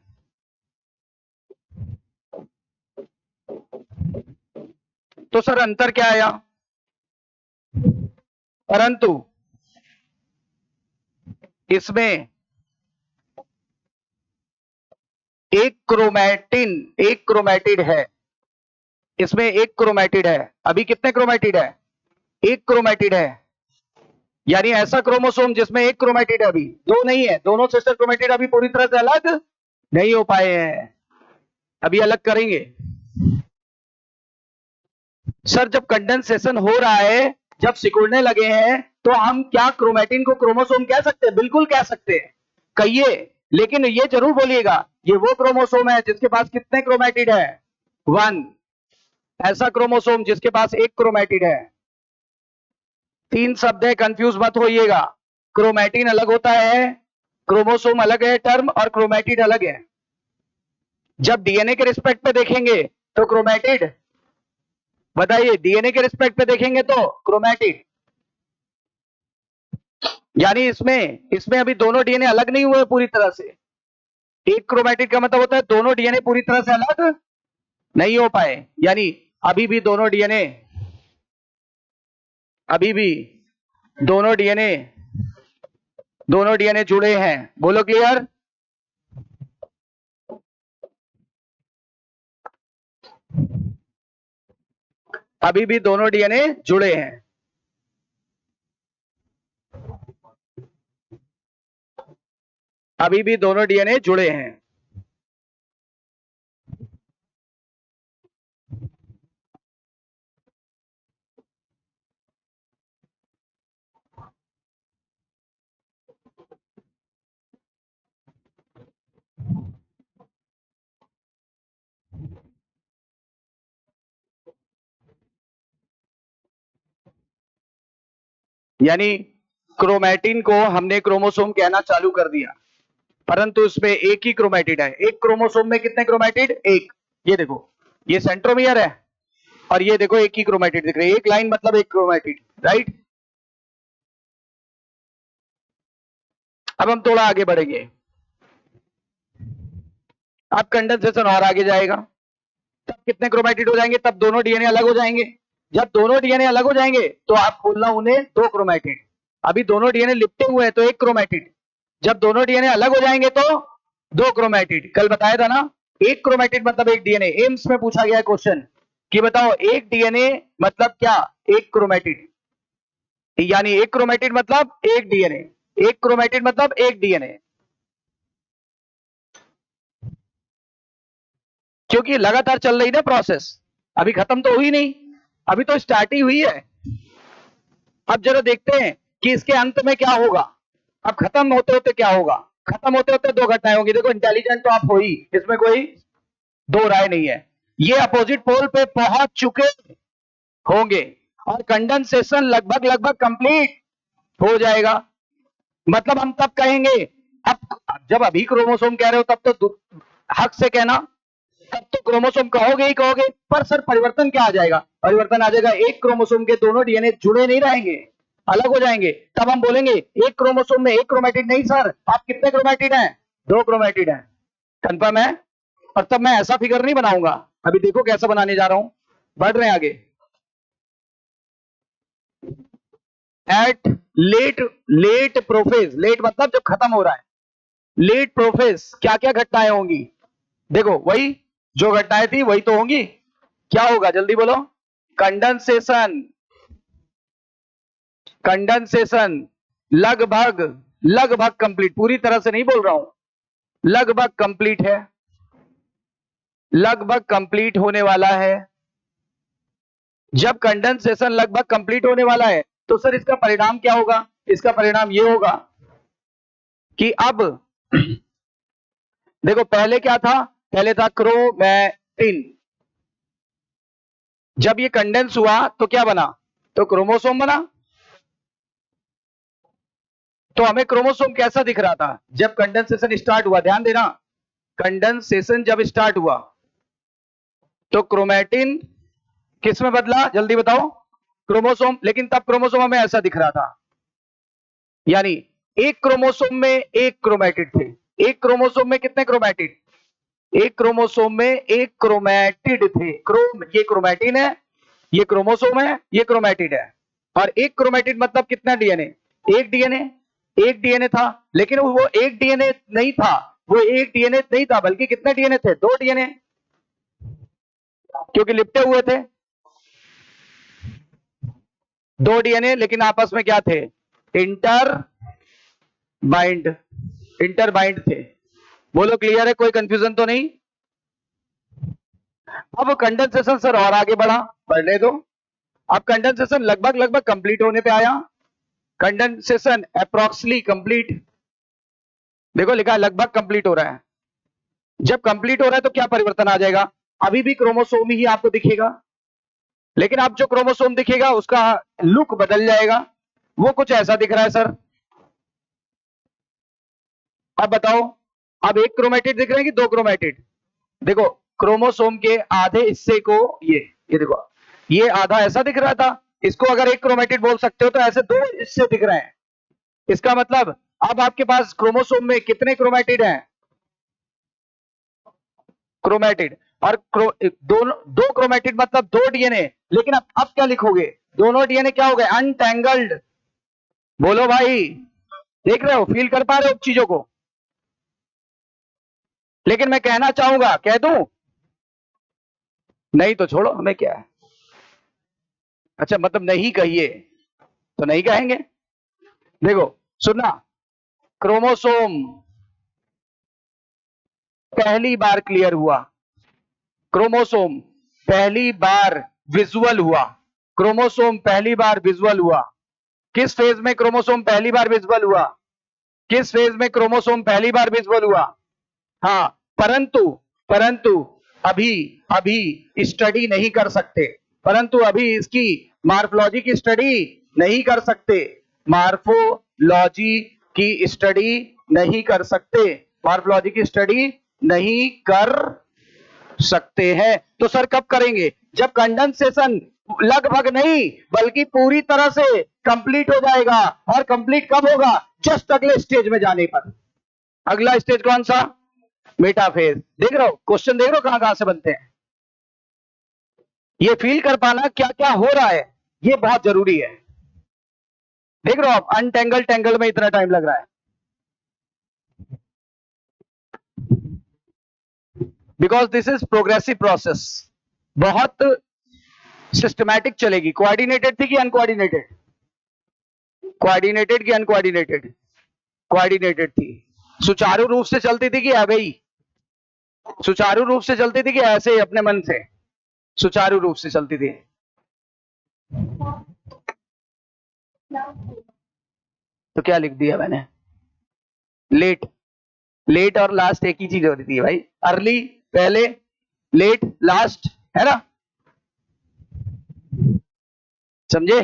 तो सर अंतर क्या आया? परंतु इसमें एक क्रोमैटिड है, इसमें एक क्रोमैटिड है। अभी कितने क्रोमैटिड है? एक क्रोमैटिड है। यानी ऐसा क्रोमोसोम जिसमें एक क्रोमैटिड है, अभी दो नहीं है, दोनों सिस्टर क्रोमैटिड अभी पूरी तरह से अलग नहीं हो पाए हैं, अभी अलग करेंगे। सर जब कंडेंसेशन हो रहा है, जब सिकुड़ने लगे हैं, तो हम क्या क्रोमैटिन को क्रोमोसोम कह सकते हैं? बिल्कुल कह सकते हैं, कहिए। लेकिन ये जरूर बोलिएगा ये वो क्रोमोसोम है जिसके पास कितने क्रोमैटिड है? 1। ऐसा क्रोमोसोम जिसके पास एक क्रोमैटिड है। 3 शब्द है, कंफ्यूज मत होइएगा। क्रोमैटिन अलग होता है, क्रोमोसोम अलग है टर्म, और क्रोमैटिड अलग है। जब डीएनए के रिस्पेक्ट पे देखेंगे तो क्रोमैटिड, बताइए, डीएनए के रिस्पेक्ट पे देखेंगे तो क्रोमैटिड। यानी इसमें अभी दोनों डीएनए अलग नहीं हुए पूरी तरह से। एक क्रोमैटिड का मतलब होता है दोनों डीएनए पूरी तरह से अलग नहीं हो पाए, यानी अभी भी दोनों डीएनए दोनों डीएनए जुड़े हैं। बोलो क्लियर? अभी भी दोनों डीएनए जुड़े हैं। अभी भी दोनों डीएनए जुड़े हैं। यानी क्रोमैटिन को हमने क्रोमोसोम कहना चालू कर दिया, परंतु इसमें एक ही क्रोमैटिड है। एक क्रोमोसोम में कितने क्रोमैटिड? एक। ये देखो, ये सेंट्रोमियर है, और ये देखो एक ही क्रोमैटिड दिख रही है। एक लाइन मतलब एक क्रोमैटिड, राइट? अब हम थोड़ा आगे बढ़ेंगे। अब कंडेंसेशन और आगे जाएगा, तब कितने क्रोमैटिड हो जाएंगे? तब दोनों डीएनए अलग हो जाएंगे। जब दोनों डीएनए अलग हो जाएंगे तो आप बोलना उन्हें दो क्रोमैटिड। अभी दोनों डीएनए लिपटे हुए हैं तो एक क्रोमैटिड। जब दोनों डीएनए अलग हो जाएंगे तो दो क्रोमैटिड। कल बताया था ना, एक क्रोमैटिड मतलब एक डीएनए। एम्स में पूछा गया क्वेश्चन कि बताओ एक डीएनए मतलब क्या? एक क्रोमैटिड। यानी एक क्रोमैटिड मतलब एक डीएनए, एक क्रोमैटिड मतलब एक डीएनए। क्योंकि लगातार चल रही ना प्रोसेस, अभी खत्म तो हुई नहीं, अभी तो स्टार्ट ही हुई है। अब जरा देखते हैं कि इसके अंत में क्या होगा। अब खत्म होते होते क्या होगा? खत्म होते होते दो घटनाएं होंगी। देखो, इंटेलिजेंट तो आप हो ही, इसमें कोई दो राय नहीं है। ये अपोजिट पोल पे पहुंच चुके होंगे और कंडेंसेशन लगभग लगभग कंप्लीट हो जाएगा। मतलब हम तब कहेंगे, अब जब अभी क्रोमोसोम कह रहे हो तब तो हक से कहना, तब तो क्रोमोसोम कहोगे ही कहोगे। पर सर परिवर्तन क्या आ जाएगा? परिवर्तन आ जाएगा, एक क्रोमोसोम के दोनों डीएनए जुड़े नहीं रहेंगे, अलग हो जाएंगे। तब हम बोलेंगे एक क्रोमोसोम में एक क्रोमैटिड नहीं सर, आप कितने क्रोमैटिड हैं? दो क्रोमैटिड हैं। कंफर्म है? और तब मैं ऐसा फिगर नहीं बनाऊंगा, अभी देखो कैसा बनाने जा रहा हूं। बढ़ रहे हैं आगे। एट लेट प्रोफेज, लेट मतलब जब खत्म हो रहा है, लेट प्रोफेज क्या क्या घटनाएं होंगी? देखो, वही जो घटनाएं थी वही तो होंगी। क्या होगा जल्दी बोलो? कंडेंसेशन। कंडेंसेशन लगभग लगभग कंप्लीट, पूरी तरह से नहीं बोल रहा हूं, लगभग कंप्लीट है, लगभग कंप्लीट होने वाला है। जब कंडेंसेशन लगभग कंप्लीट होने वाला है तो सर इसका परिणाम क्या होगा? इसका परिणाम यह होगा कि अब देखो, पहले क्या था? पहले था क्रोमैटिन। जब ये कंडेंस हुआ तो क्या बना? तो क्रोमोसोम बना। तो हमें क्रोमोसोम कैसा दिख रहा था जब कंडेंसेशन स्टार्ट हुआ? ध्यान देना, कंडेंसेशन जब स्टार्ट हुआ तो क्रोमैटिन किस में बदला? जल्दी बताओ। क्रोमोसोम। लेकिन तब क्रोमोसोम हमें ऐसा दिख रहा था, यानी एक क्रोमोसोम में एक क्रोमैटिड थे। एक क्रोमोसोम में कितने क्रोमैटिड? एक क्रोमोसोम में एक क्रोमैटिड थे। ये क्रोमैटिन है, ये क्रोमोसोम है, ये क्रोमेटिड है। और एक क्रोमेटिड मतलब कितना डीएनए? एक डीएनए। एक डीएनए था, लेकिन वो एक डीएनए नहीं था, वो एक डीएनए नहीं था, बल्कि कितने डीएनए थे? दो डीएनए, क्योंकि लिपटे हुए थे। दो डीएनए, लेकिन आपस में क्या थे? Inter bind. इंटर बाइंड थे। बोलो क्लियर है? कोई कंफ्यूजन तो नहीं? अब कंडेंसेशन सर और आगे बढ़ने दो। अब कंडेंसेशन लगभग लगभग कंप्लीट होने पे आया। Condensation approximately complete. देखो लिखा है लगभग कंप्लीट हो रहा है। जब कंप्लीट हो रहा है तो क्या परिवर्तन आ जाएगा? अभी भी क्रोमोसोम ही आपको दिखेगा, लेकिन अब जो क्रोमोसोम दिखेगा उसका लुक बदल जाएगा। वो कुछ ऐसा दिख रहा है सर। अब बताओ, अब एक क्रोमेटिड दिख रहे हैं कि दो क्रोमेटिड? देखो, क्रोमोसोम के आधे हिस्से को ये देखो, ये आधा ऐसा दिख रहा था, इसको अगर एक क्रोमेटिड बोल सकते हो, तो ऐसे दो हिस्से दिख रहे हैं। इसका मतलब अब आपके पास क्रोमोसोम में कितने क्रोमेटिड हैं? क्रोमेटिड। और दोनों दो क्रोमेटिड मतलब दो डीएनए। लेकिन अब क्या लिखोगे? दोनों डीएनए क्या हो गए? अनटैंगल्ड। बोलो भाई, देख रहे हो? फील कर पा रहे हो चीजों को? लेकिन मैं कहना चाहूंगा, कह दूं? नहीं तो छोड़ो, हमें क्या है। अच्छा, मतलब नहीं कहिए तो नहीं कहेंगे। देखो, सुनना, क्रोमोसोम पहली बार क्लियर हुआ, क्रोमोसोम पहली बार विजुअल हुआ, क्रोमोसोम पहली बार विजुअल हुआ। किस फेज में क्रोमोसोम पहली बार विजुअल हुआ? किस फेज में क्रोमोसोम पहली बार विजुअल हुआ? हाँ, परंतु परंतु अभी अभी स्टडी नहीं कर सकते। परंतु अभी इसकी मार्फोलॉजी की स्टडी नहीं कर सकते। मार्फोलॉजी की स्टडी नहीं कर सकते। मार्फोलॉजी की स्टडी नहीं कर सकते हैं। तो सर कब करेंगे? जब कंडेंसेशन लगभग नहीं बल्कि पूरी तरह से कंप्लीट हो जाएगा। और कंप्लीट कब होगा? जस्ट अगले स्टेज में जाने पर। अगला स्टेज कौन सा? मेटाफेज। देख रहे हो क्वेश्चन? देख रहे हो कहां कहां से बनते हैं? ये फील कर पाना क्या क्या हो रहा है, ये बहुत जरूरी है। देख रहे हो आप, अनटेंगल टेंगल में इतना टाइम लग रहा है, because this is progressive process. बहुत सिस्टमैटिक चलेगी। कोऑर्डिनेटेड थी कि अनकोऑर्डिनेटेड? कोऑर्डिनेटेड की अनकोऑर्डिनेटेड? कोऑर्डिनेटेड थी। सुचारू रूप से चलती थी कि अवयी? सुचारू रूप से चलती थी कि ऐसे ही अपने मन से? सुचारू रूप से चलती थी। तो क्या लिख दिया मैंने? लेट। लेट और लास्ट एक ही चीज होती थी भाई। अर्ली पहले, लेट लास्ट, है ना? समझे?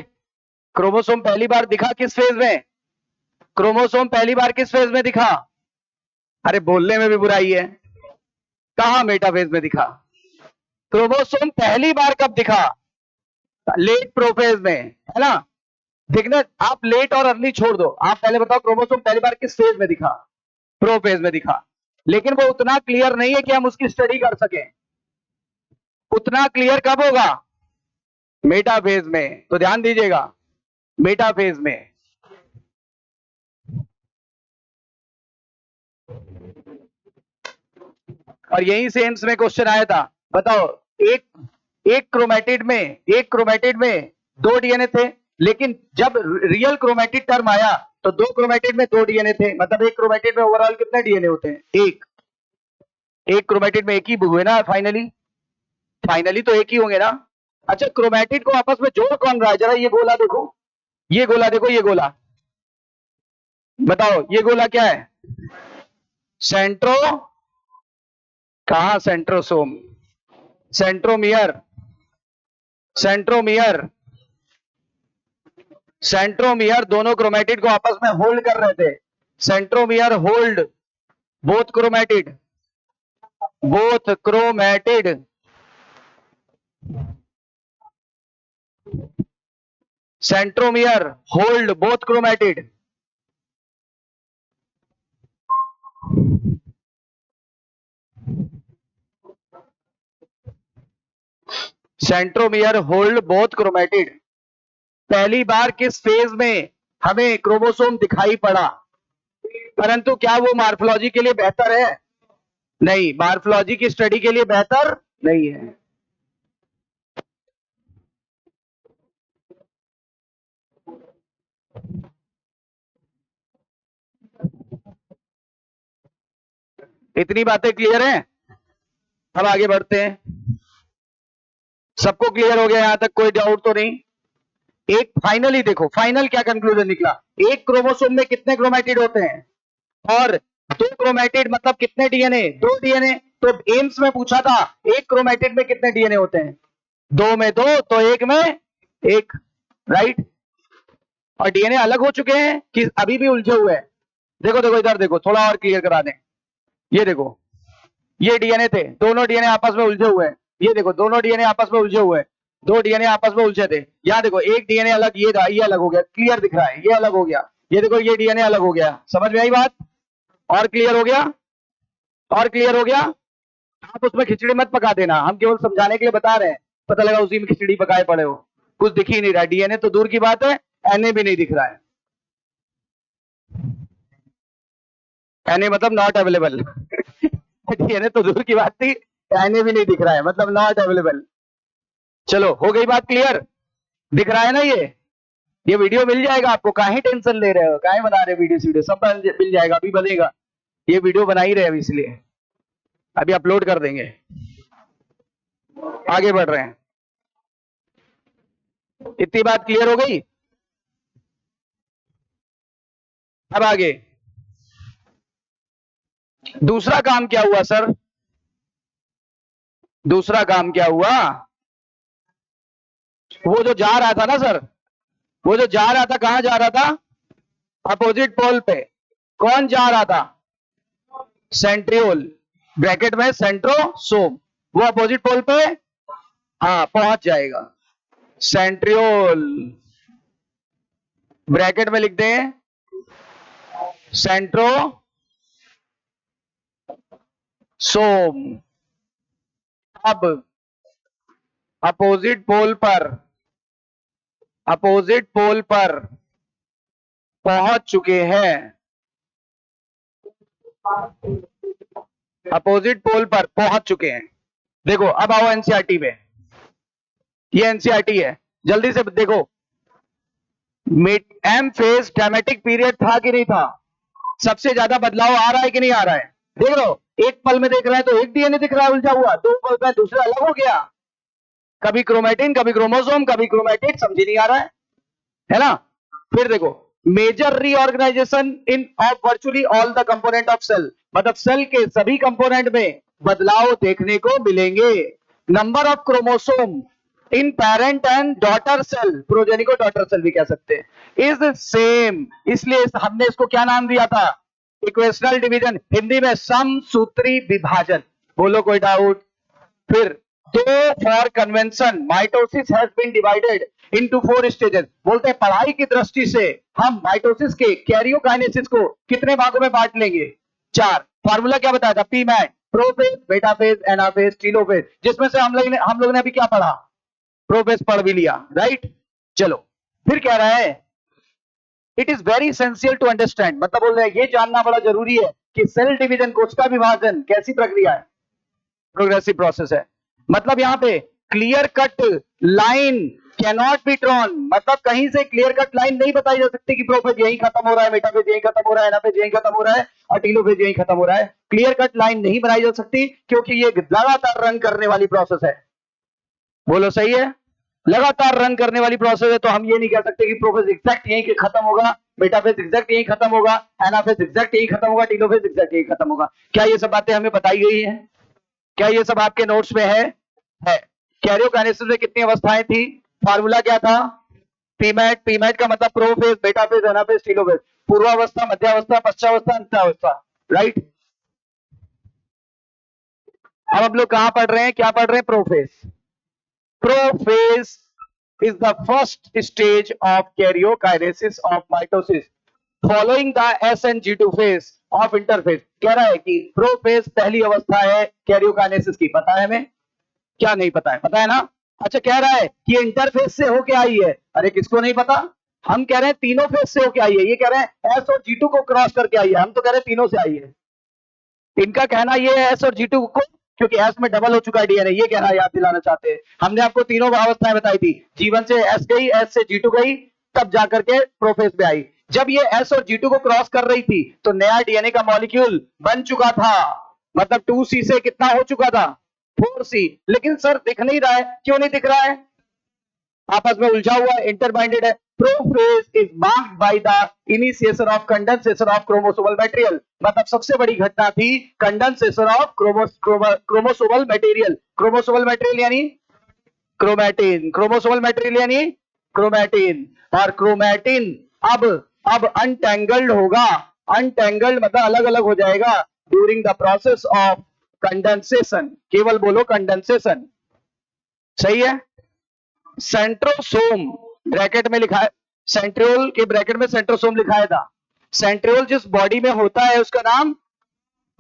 क्रोमोसोम पहली बार दिखा किस फेज में? क्रोमोसोम पहली बार किस फेज में दिखा? अरे बोलने में भी बुराई है। कहा मेटाफेज में दिखा? क्रोमोसोम पहली बार कब दिखा? लेट प्रोफेज में, है ना? देखना, आप लेट और अर्ली छोड़ दो, आप पहले बताओ क्रोमोसोम पहली बार किस फेज में दिखा? प्रोफेज में दिखा। लेकिन वो उतना क्लियर नहीं है कि हम उसकी स्टडी कर सकें। उतना क्लियर कब होगा? मेटाफेज में। तो ध्यान दीजिएगा, मेटाफेज में। और यही से एम्स में क्वेश्चन आया था। बताओ, एक एक क्रोमेटिड में एक क्रोमेटिड में दो डीएनए थे, लेकिन जब रियल क्रोमेटिड टर्म आया तो दो क्रोमेटिड में दो डीएनए थे। मतलब एक क्रोमेटिड में ओवरऑल कितने डीएनए होते हैं? एक। एक क्रोमेटिड में एक ही हुए ना फाइनली? फाइनली तो एक ही होंगे ना? अच्छा, क्रोमेटिड को आपस में जोड़ कौन रहा है? जरा ये गोला देखो, ये गोला देखो, ये गोला बताओ, ये गोला क्या है? सेंट्रो, कहा सेंट्रोसोम? सेंट्रोमियर। सेंट्रोमियर। सेंट्रोमियर दोनों क्रोमेटिड को आपस में होल्ड कर रहे थे। Centromere hold both chromatid, both chromatid. Centromere hold both chromatid. Centromere hold both chromatid. पहली बार किस फेज में हमें क्रोमोसोम दिखाई पड़ा, परंतु क्या वो मार्फोलॉजी के लिए बेहतर है? नहीं, मार्फोलॉजी की स्टडी के लिए बेहतर नहीं है। इतनी बातें क्लियर हैं? अब आगे बढ़ते हैं। सबको क्लियर हो गया यहां तक? कोई डाउट तो नहीं? एक फाइनली देखो, फाइनल क्या कंक्लूजन निकला? एक क्रोमोसोम में कितने क्रोमेटिड होते हैं? और दो क्रोमेटिड मतलब कितने डीएनए? दो डीएनए। तो एम्स में पूछा था एक क्रोमेटिड में कितने डीएनए होते हैं? दो में दो, तो एक में एक, राइट। और डीएनए अलग हो चुके हैं कि अभी भी उलझे हुए हैं? देखो देखो इधर देखो, थोड़ा और क्लियर करा दें। ये देखो, ये डीएनए थे, दोनों डीएनए आपस में उलझे हुए हैं। ये देखो, दोनों डीएनए आपस में उलझे हुए हैं, दो डीएनए आपस में उलझे थे। यहां देखो, एक डीएनए अलग, ये अलग हो गया, क्लियर दिख रहा है, ये अलग हो गया। ये देखो, ये डीएनए अलग हो गया। समझ में आई बात? और क्लियर हो गया? और क्लियर हो गया? आप उसमें खिचड़ी मत पका देना, हम केवल समझाने के लिए बता रहे हैं। पता लगा उसी में खिचड़ी पकाए पड़े हो, कुछ दिख ही नहीं रहा। डीएनए तो दूर की बात है, एनए भी नहीं दिख रहा है। एनए मतलब नॉट अवेलेबल। डीएनए तो दूर की बात थी, एनए भी नहीं दिख रहा है, मतलब नॉट अवेलेबल। चलो, हो गई बात क्लियर? दिख रहा है ना? ये वीडियो मिल जाएगा आपको, काहे टेंशन ले रहे हो, काहे बना रहे वीडियो सब मिल जाएगा, अभी बनेगा। ये वीडियो बना ही रहे अभी, इसलिए अभी अपलोड कर देंगे। आगे बढ़ रहे हैं। इतनी बात क्लियर हो गई? अब आगे दूसरा काम क्या हुआ सर? दूसरा काम क्या हुआ? वो जो जा रहा था ना सर, वो जो जा रहा था, कहां जा रहा था? अपोजिट पोल पे। कौन जा रहा था? सेंट्रियोल, ब्रैकेट में सेंट्रोसोम। वो अपोजिट पोल पे हाँ पहुंच जाएगा। सेंट्रियोल, ब्रैकेट में लिख दें सेंट्रोसोम। अब अपोजिट पोल पर, अपोजिट पोल पर पहुंच चुके हैं। अपोजिट पोल पर पहुंच चुके हैं। देखो, अब आओ एनसीईआरटी में। ये एनसीईआरटी है, जल्दी से देखो। एम फेज ड्रामेटिक पीरियड था कि नहीं था? सबसे ज्यादा बदलाव आ रहा है कि नहीं आ रहा है? देख लो, एक पल में देख रहे हैं तो एक डीएनए दिख रहा है उलझा हुआ, दो पल में दूसरा अलग हो गया। कभी क्रोमेटिन, कभी क्रोमोसोम, कभी क्रोमेटिड, समझ नहीं आ रहा है ना? फिर देखो, major reorganisation in of virtually all the component of cell, मतलब सेल के सभी कंपोनेंट में बदलाव देखने को मिलेंगे। Number of chromosome in parent and daughter cell, progeny को डॉटर सेल भी कह सकते हैं, इज सेम। इसलिए हमने इसको क्या नाम दिया था? इक्वेशनल डिवीजन, हिंदी में समसूत्री विभाजन। बोलो कोई डाउट? फिर दो for convention, mitosis has been divided into 4 stages. बोलते हैं पढ़ाई की दृष्टि से हम माइटोसिस के कैरियोकाइनेसिस को कितने भागों में बांट लेंगे? 4। फार्मूला क्या बताया था? पीमैट, प्रोफेज, बेटाफेज, एनाफेज, टीलोफेज, जिसमें से हम लोग ने अभी क्या पढ़ा? प्रोफेज पढ़ भी लिया, राइट। चलो, फिर कह रहा है it is very essential to understand, मतलब बोल रहे हैं ये जानना बड़ा जरूरी है कि सेल डिवीजन, कोशिका विभाजन कैसी प्रक्रिया है? प्रोग्रेसिव प्रोसेस है। मतलब यहां पे clear cut line cannot be drawn, मतलब कहीं से क्लियर कट लाइन नहीं बताई जा सकती कि प्रोफेज यहीं खत्म हो रहा है, मेटाफेज यहीं खत्म हो रहा है, एनाफेज यहीं खत्म हो रहा है और टीलोफेज यहीं खत्म हो रहा है। क्लियर कट लाइन नहीं बनाई जा सकती क्योंकि ये लगातार रन करने वाली प्रोसेस है। बोलो सही है? लगातार रन करने वाली प्रोसेस है, तो हम ये नहीं कह सकते कि प्रोफेज एग्जैक्ट यहीं के खत्म होगा, मेटाफेज एग्जैक्ट यहीं खत्म होगा, एनाफेज एग्जैक्ट यहीं खत्म होगा, टीलोफेज एग्जैक्ट यहीं खत्म होगा। क्या ये सब बातें हमें बताई गई है? क्या ये सब आपके नोट्स में है? कैरियोकाइनेसिस में कितनी अवस्थाएं थी? फार्मूला क्या था? पीमैट, पीमैट का मतलब प्रोफेज, बेटाफेज, एनाफेज, टीलोफेज, पूर्वावस्था, मध्यावस्था, पश्चावस्था, अंत्यावस्था, राइट। अब हम लोग कहां पढ़ रहे हैं? क्या पढ़ रहे हैं? Prophase. Prophase is the first stage of karyokinesis of mitosis following the SNG2 phase of interphase। कह रहा है कि प्रोफेज पहली अवस्था है कैरियोकाइनेसिस की। पता है हमें? क्या नहीं पता है? पता है ना? अच्छा, कह रहा है कि ये इंटरफेस से होके आई है। अरे किसको नहीं पता, हम कह रहे हैं तीनों फेस से होके आई है, ये कह रहे हैं एस और G2 को क्रॉस करके आई है, हम तो कह रहे हैं तीनों से आई है। इनका कहना ये है एस और G2 को, क्योंकि एस में डबल हो चुका है डीएनए, ये कहना याद दिलाना चाहते हैं। हमने आपको तीनों अवस्थाएं बताई थी, G1 से एस गई, एस से G2 गई, तब जाकर के प्रोफेस में आई। जब ये एस और G2 को क्रॉस कर रही थी तो नया डीएनए का मॉलिक्यूल बन चुका था, मतलब 2C से कितना हो चुका था, 4C। लेकिन सर दिख नहीं रहा है, क्यों नहीं दिख रहा है? आपस में उलझा हुआ है, इंटरबाइंडेड है। Prophase is marked by the initiation of condensation of chromosomal material, मतलब सबसे बड़ी घटना थी condensation of chromosomal material. Chromosomal material यानी क्रोमैटिन, क्रोमोसोमल मटेरियल यानी क्रोमैटिन। और क्रोमैटिन अब अनटेंगल्ड होगा, अनटेंगल्ड मतलब अलग अलग हो जाएगा during the process of condensation. केवल बोलो कंडेंसेशन, सही है। सेंट्रोसोम ब्रैकेट में लिखा है, सेंट्रियोल के ब्रैकेट में सेंट्रोसोम लिखा था। सेंट्रियोल जिस बॉडी में होता है उसका नाम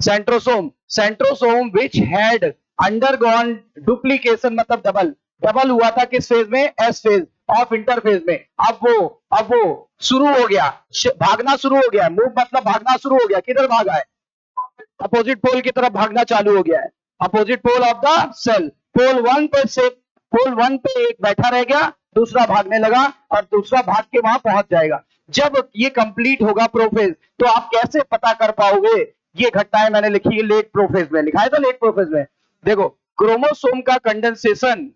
centrosome. Centrosome which had undergone duplication, मतलब डबल, डबल हुआ था किस फेज में, एस फेज ऑफ इंटरफेज में। अब वो शुरू हो गया, भागना शुरू हो गया, मूव मतलब भागना शुरू हो गया। किधर भागा है? अपोजिट पोल की तरफ भागना चालू हो गया है, opposite pole of the cell. Pole one पे से पोल वन पे एक बैठा रह गया, दूसरा भागने लगा और दूसरा भाग के वहां पहुंच जाएगा। जब ये कंप्लीट होगा प्रोफेज, तो आप कैसे पता कर पाओगे? ये घटनाएं मैंने लिखी है लेट प्रोफेज में, लिखा है तो लेट प्रोफेज में। देखो क्रोमोसोम का कंडेंसेशन,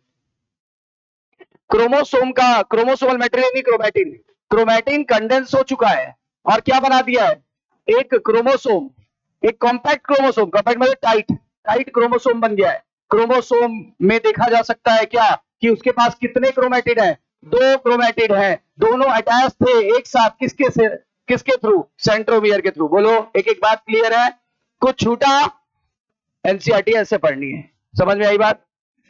क्रोमोसोमल मटेरियल नहीं, क्रोमैटिन, क्रोमैटिन कंडेंस हो चुका है और क्या बना दिया है, एक क्रोमोसोम, एक कॉम्पैक्ट क्रोमोसोम, कॉम्पैक्ट मतलब टाइट, टाइट क्रोमोसोम बन गया है। क्रोमोसोम में देखा जा सकता है क्या कि उसके पास कितने क्रोमैटिड हैं, 2 क्रोमैटिड हैं, दोनों अटैच थे एक साथ, किसके से, किसके थ्रू, सेंट्रोमियर के थ्रू। बोलो एक एक बात क्लियर है? कुछ छूटा? एनसीईआरटी ऐसे पढ़नी है, समझ में आई बात?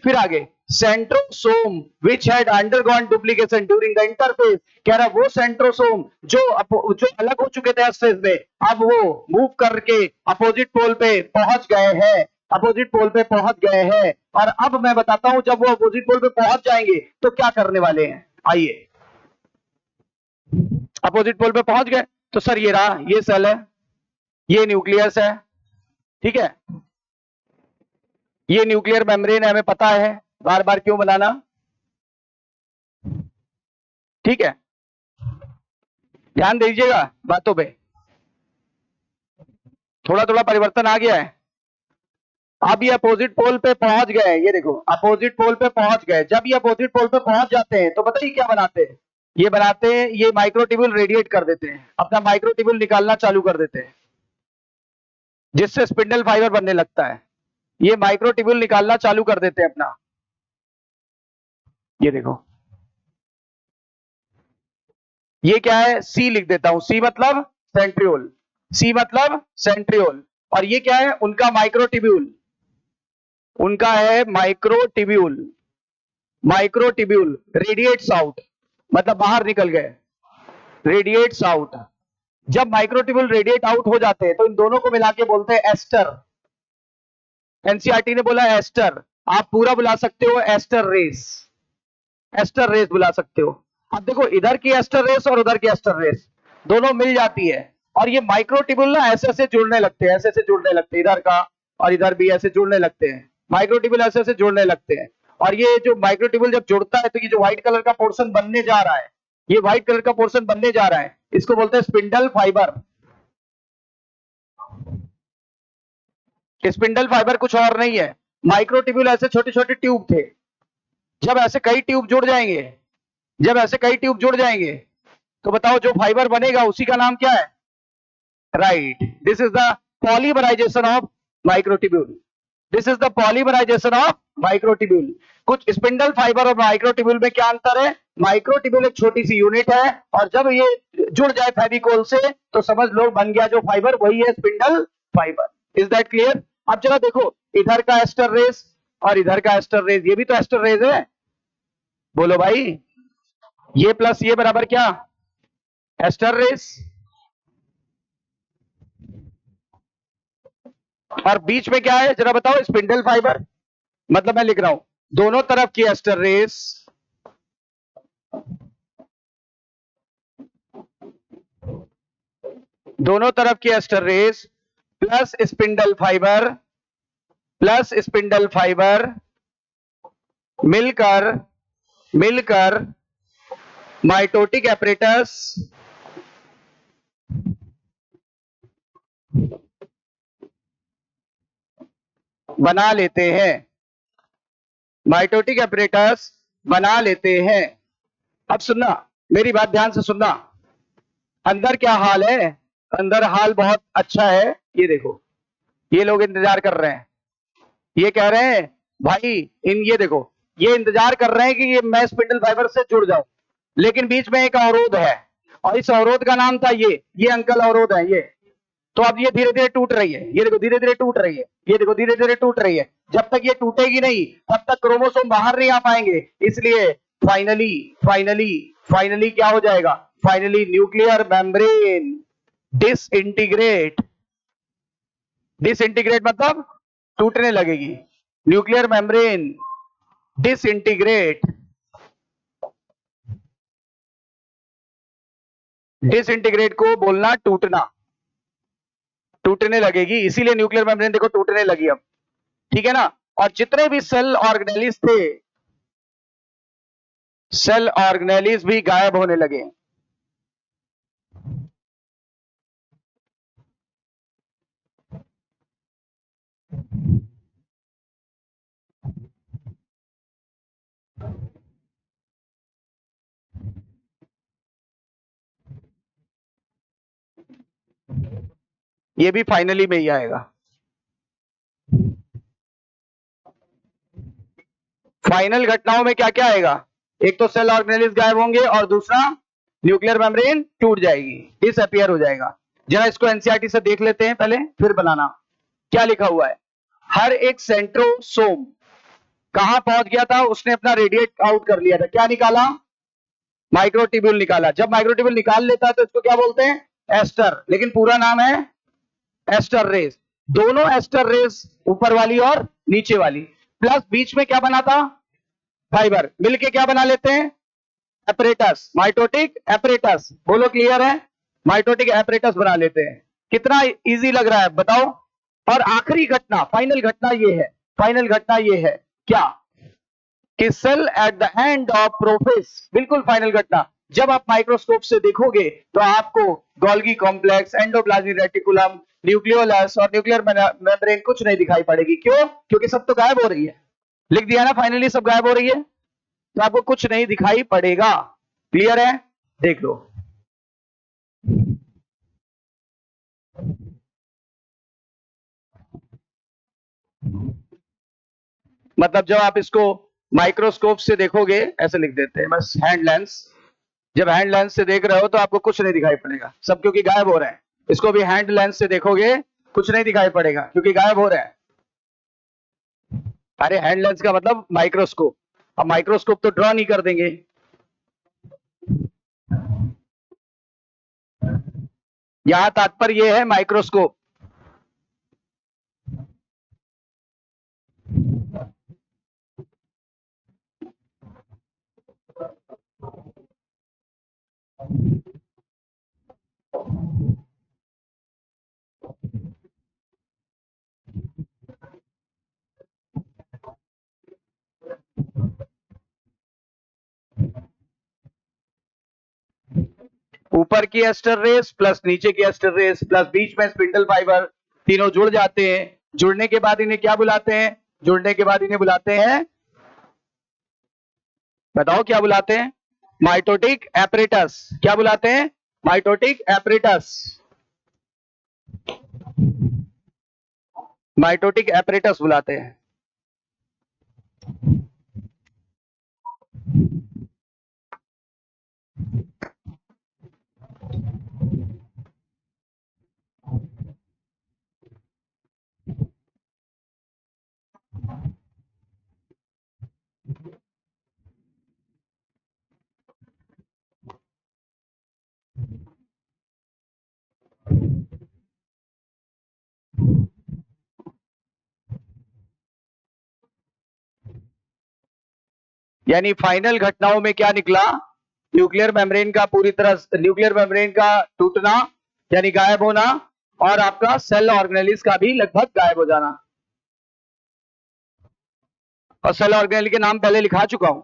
फिर आगे, centrosome which had undergone duplication during the interphase, कह रहा वो सेंट्रोसोम जो अलग हो चुके थे इस फेज में, अब वो मूव करके अपोजिट पोल पे पहुंच गए हैं, अपोजिट पोल पे पहुंच गए हैं। और अब मैं बताता हूं जब वो अपोजिट पोल पे पहुंच जाएंगे तो क्या करने वाले हैं। आइए, अपोजिट पोल पे पहुंच गए तो सर ये रहा, ये सेल है, ये न्यूक्लियस है, ठीक है, ये न्यूक्लियर मेम्ब्रेन है, हमें पता है, बार बार क्यों बनाना, ठीक है, ध्यान दीजिएगा बातों पे, थोड़ा थोड़ा परिवर्तन आ गया है। अब ये अपोजिट पोल पे पहुंच गए, ये देखो अपोजिट पोल पे पहुंच गए। जब ये अपोजिट पोल पे पहुंच जाते हैं तो बताइए क्या बनाते हैं, ये बनाते हैं, ये माइक्रोट्यूब्यूल रेडिएट कर देते हैं, अपना माइक्रोट्यूब्यूल निकालना चालू कर देते हैं, जिससे स्पिंडल फाइबर बनने लगता है। ये माइक्रोट्यूब्यूल निकालना चालू कर देते हैं अपना, ये देखो, ये क्या है, सी लिख देता हूं, सी मतलब सेंट्रियोल, सी मतलब सेंट्रियोल। और ये क्या है, उनका माइक्रोट्यूब्यूल, उनका है माइक्रोट्यूब्यूल, माइक्रोट्यूब्यूल रेडिएट्स आउट, मतलब बाहर निकल गए, रेडिएट्स आउट। जब माइक्रोट्यूब्यूल रेडिएट आउट हो जाते हैं तो इन दोनों को मिला के बोलते हैं एस्टर। एनसीईआरटी ने बोला एस्टर, आप पूरा बुला सकते हो एस्टर रेस, एस्टर रेस बुला सकते हो। अब देखो इधर की एस्टर रेस और उधर की एस्टर रेस दोनों मिल जाती है, और ये माइक्रोट्यूब्यूल ना ऐसे ऐसे जुड़ने लगते हैं, ऐसे ऐसे जुड़ने लगते हैं, इधर का और इधर भी ऐसे जुड़ने लगते हैं, माइक्रोट्यूब्यूल ऐसे ऐसे जुड़ने लगते हैं। और ये जो माइक्रोट्यूब्यूल जब जुड़ता है तो ये जो व्हाइट कलर का पोर्शन बनने जा रहा है, ये व्हाइट कलर का पोर्शन बनने जा रहा है, इसको बोलते हैं स्पिंडल फाइबर। स्पिंडल फाइबर कुछ और नहीं है, माइक्रोट्यूब्यूल ऐसे छोटे छोटे ट्यूब थे, जब ऐसे कई ट्यूब जुड़ जाएंगे, जब ऐसे कई ट्यूब जुड़ जाएंगे तो बताओ जो फाइबर बनेगा उसी का नाम क्या है, right, this is the polymerisation of microtubule, this is the polymerisation of microtubule. कुछ स्पिंडल फाइबर और माइक्रोट्यूब्यूल में क्या अंतर है, माइक्रोट्यूब्यूल एक छोटी सी यूनिट है, और जब ये जुड़ जाए फेविकोल से तो समझ लो बन गया जो फाइबर, वही है spindle fibre. Is that clear? अब जरा देखो, इधर का एस्टर रेस और इधर का एस्टर रेस, ये भी तो एस्टर रेस है, बोलो भाई, ये प्लस ये बराबर क्या, एस्टर रेस। और बीच में क्या है जरा बताओ, स्पिंडल फाइबर, मतलब मैं लिख रहा हूं दोनों तरफ की एस्टर रेस दोनों तरफ की aster rays plus spindle fibre मिलकर मिलकर माइटोटिक एपरेटस बना लेते हैं। माइटोटिक एपरेटस बना लेते हैं। अब सुनना, मेरी बात ध्यान से सुनना। अंदर क्या हाल है? अंदर हाल बहुत अच्छा है। ये देखो, ये लोग इंतजार कर रहे हैं। ये कह रहे हैं भाई, ये देखो, ये इंतजार कर रहे हैं कि ये मैं स्पिंडल फाइबर से जुड़ जाऊं, लेकिन बीच में एक अवरोध है, और इस अवरोध का नाम था ये अंकल अवरोध है ये। तो अब ये धीरे धीरे टूट रही है। ये देखो धीरे धीरे टूट रही है। ये देखो धीरे धीरे टूट रही है। जब तक ये टूटेगी नहीं, तब तक क्रोमोसोम बाहर नहीं आ पाएंगे। इसलिए फाइनली फाइनली फाइनली क्या हो जाएगा? Finally nuclear membrane disintegrate. Disintegrate मतलब टूटने लगेगी। Nuclear membrane disintegrate. डिसइंटीग्रेट को बोलना टूटना। टूटने लगेगी, इसीलिए न्यूक्लियर मेम्ब्रेन देखो टूटने लगी अब। ठीक है ना? और जितने भी सेल ऑर्गेनेलिस थे, सेल ऑर्गेनेलिस भी गायब होने लगे। ये भी फाइनली में ही आएगा। फाइनल घटनाओं में क्या क्या आएगा? एक तो सेल ऑर्गेनेलिस गायब होंगे, और दूसरा न्यूक्लियर मेम्ब्रेन टूट जाएगी, डिसअपियर हो जाएगा। जरा इसको एनसीईआरटी से देख लेते हैं पहले, फिर बनाना। क्या लिखा हुआ है? हर एक सेंट्रोसोम कहां पहुंच गया था? उसने अपना रेडिएट आउट कर लिया था। क्या निकाला? माइक्रोट्यूब्यूल निकाला। जब माइक्रोट्यूब्यूल निकाल लेता है तो इसको क्या बोलते हैं? एस्टर। लेकिन पूरा नाम है एस्टर रेस। दोनों एस्टर रेस, ऊपर वाली और नीचे वाली, प्लस बीच में क्या बना था? फाइबर मिलके क्या बना लेते हैं? Apparatus, mitotic apparatus. बोलो क्लियर है? माइटोटिक एपरेटस बना लेते हैं। कितना इजी लग रहा है बताओ? और आखिरी घटना, फाइनल घटना ये है। फाइनल घटना ये है क्या? कि cell at the end of prophase, बिल्कुल फाइनल घटना। जब आप माइक्रोस्कोप से देखोगे तो आपको Golgi complex, endoplasmic reticulum, nucleolus और न्यूक्लियर मेम्ब्रेन कुछ नहीं दिखाई पड़ेगी। क्यों? क्योंकि सब तो गायब हो रही है। लिख दिया ना, फाइनली सब गायब हो रही है, तो आपको कुछ नहीं दिखाई पड़ेगा। क्लियर है? देख लो। मतलब जब आप इसको माइक्रोस्कोप से देखोगे, ऐसे लिख देते हैं बस, हैंड लेंस। जब हैंड लेंस से देख रहे हो तो आपको कुछ नहीं दिखाई पड़ेगा, सब क्योंकि गायब हो रहे हैं। इसको भी हैंड लेंस से देखोगे, कुछ नहीं दिखाई पड़ेगा क्योंकि गायब हो रहा है। अरे हैंड लेंस का मतलब माइक्रोस्कोप। अब माइक्रोस्कोप तो ड्रॉ नहीं कर देंगे। यहां तात्पर्य यह है माइक्रोस्कोप। ऊपर की एस्टर रेस प्लस नीचे की एस्टर रेस प्लस बीच में स्पिंडल फाइबर, तीनों जुड़ जाते हैं। जुड़ने के बाद इन्हें क्या बुलाते हैं? जुड़ने के बाद इन्हें बुलाते हैं, बताओ क्या बुलाते हैं? Mitotic apparatus. क्या बुलाते हैं? Mitotic apparatus. माइटोटिक एपरेटस बुलाते हैं। यानी फाइनल घटनाओं में क्या निकला, न्यूक्लियर मेम्ब्रेन का न्यूक्लियर मेम्ब्रेन का टूटना यानी गायब होना, और आपका सेल ऑर्गेनेलिस का भी लगभग गायब हो जाना। और सेल ऑर्गेनेल के नाम पहले लिखा चुका हूं।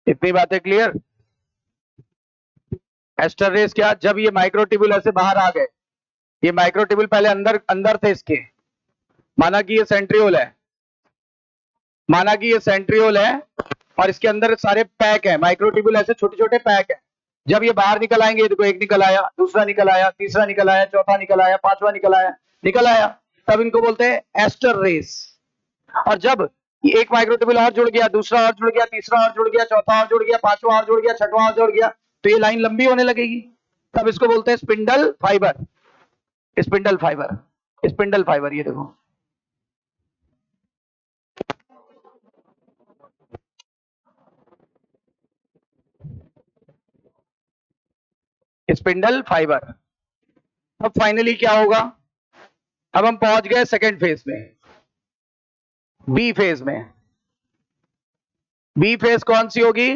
इतनी बातें क्लियर। एस्टर रेस क्या, जब ये माइक्रोट्यूबुल ऐसे बाहर आ गए, ये माइक्रोट्यूबुल पहले अंदर अंदर थे इसके, माना कि ये सेंट्रियोल है, माना कि ये सेंट्रियोल है और इसके अंदर सारे पैक है, माइक्रोट्यूबुल ऐसे छोटे छोटे पैक है। जब ये बाहर निकल आएंगे, देखो एक निकल आया, दूसरा निकल आया, तीसरा निकल आया, चौथा निकल आया, पांचवा निकल आया, तब इनको बोलते हैं एस्टर रेस। और जब ये एक माइक्रोट्यूबुल और जुड़ गया, दूसरा और जुड़ गया, तीसरा और जुड़ गया, चौथा और जुड़ गया, पांचवा और जुड़ गया, छठवां और जुड़ गया, तो ये लाइन लंबी होने लगेगी, तब इसको बोलते हैं spindle fibre. Spindle fibre, spindle fibre, ये देखो स्पिंडल फाइबर। अब फाइनली क्या होगा, अब हम पहुंच गए सेकेंड फेज में, बी फेज में। बी फेज कौन सी होगी,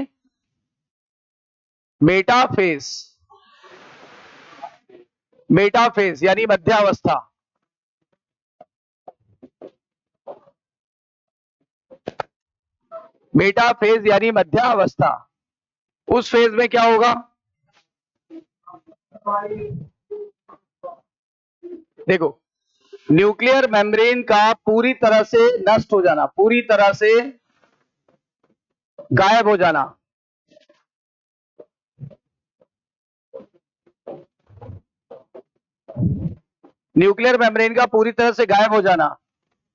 मेटाफेज। मेटाफेज यानी मध्यावस्था। मेटाफेज यानी मध्यावस्था। उस फेज में क्या होगा, देखो न्यूक्लियर मेम्ब्रेन का पूरी तरह से नष्ट हो जाना, पूरी तरह से गायब हो जाना। न्यूक्लियर मेम्ब्रेन का पूरी तरह से गायब हो जाना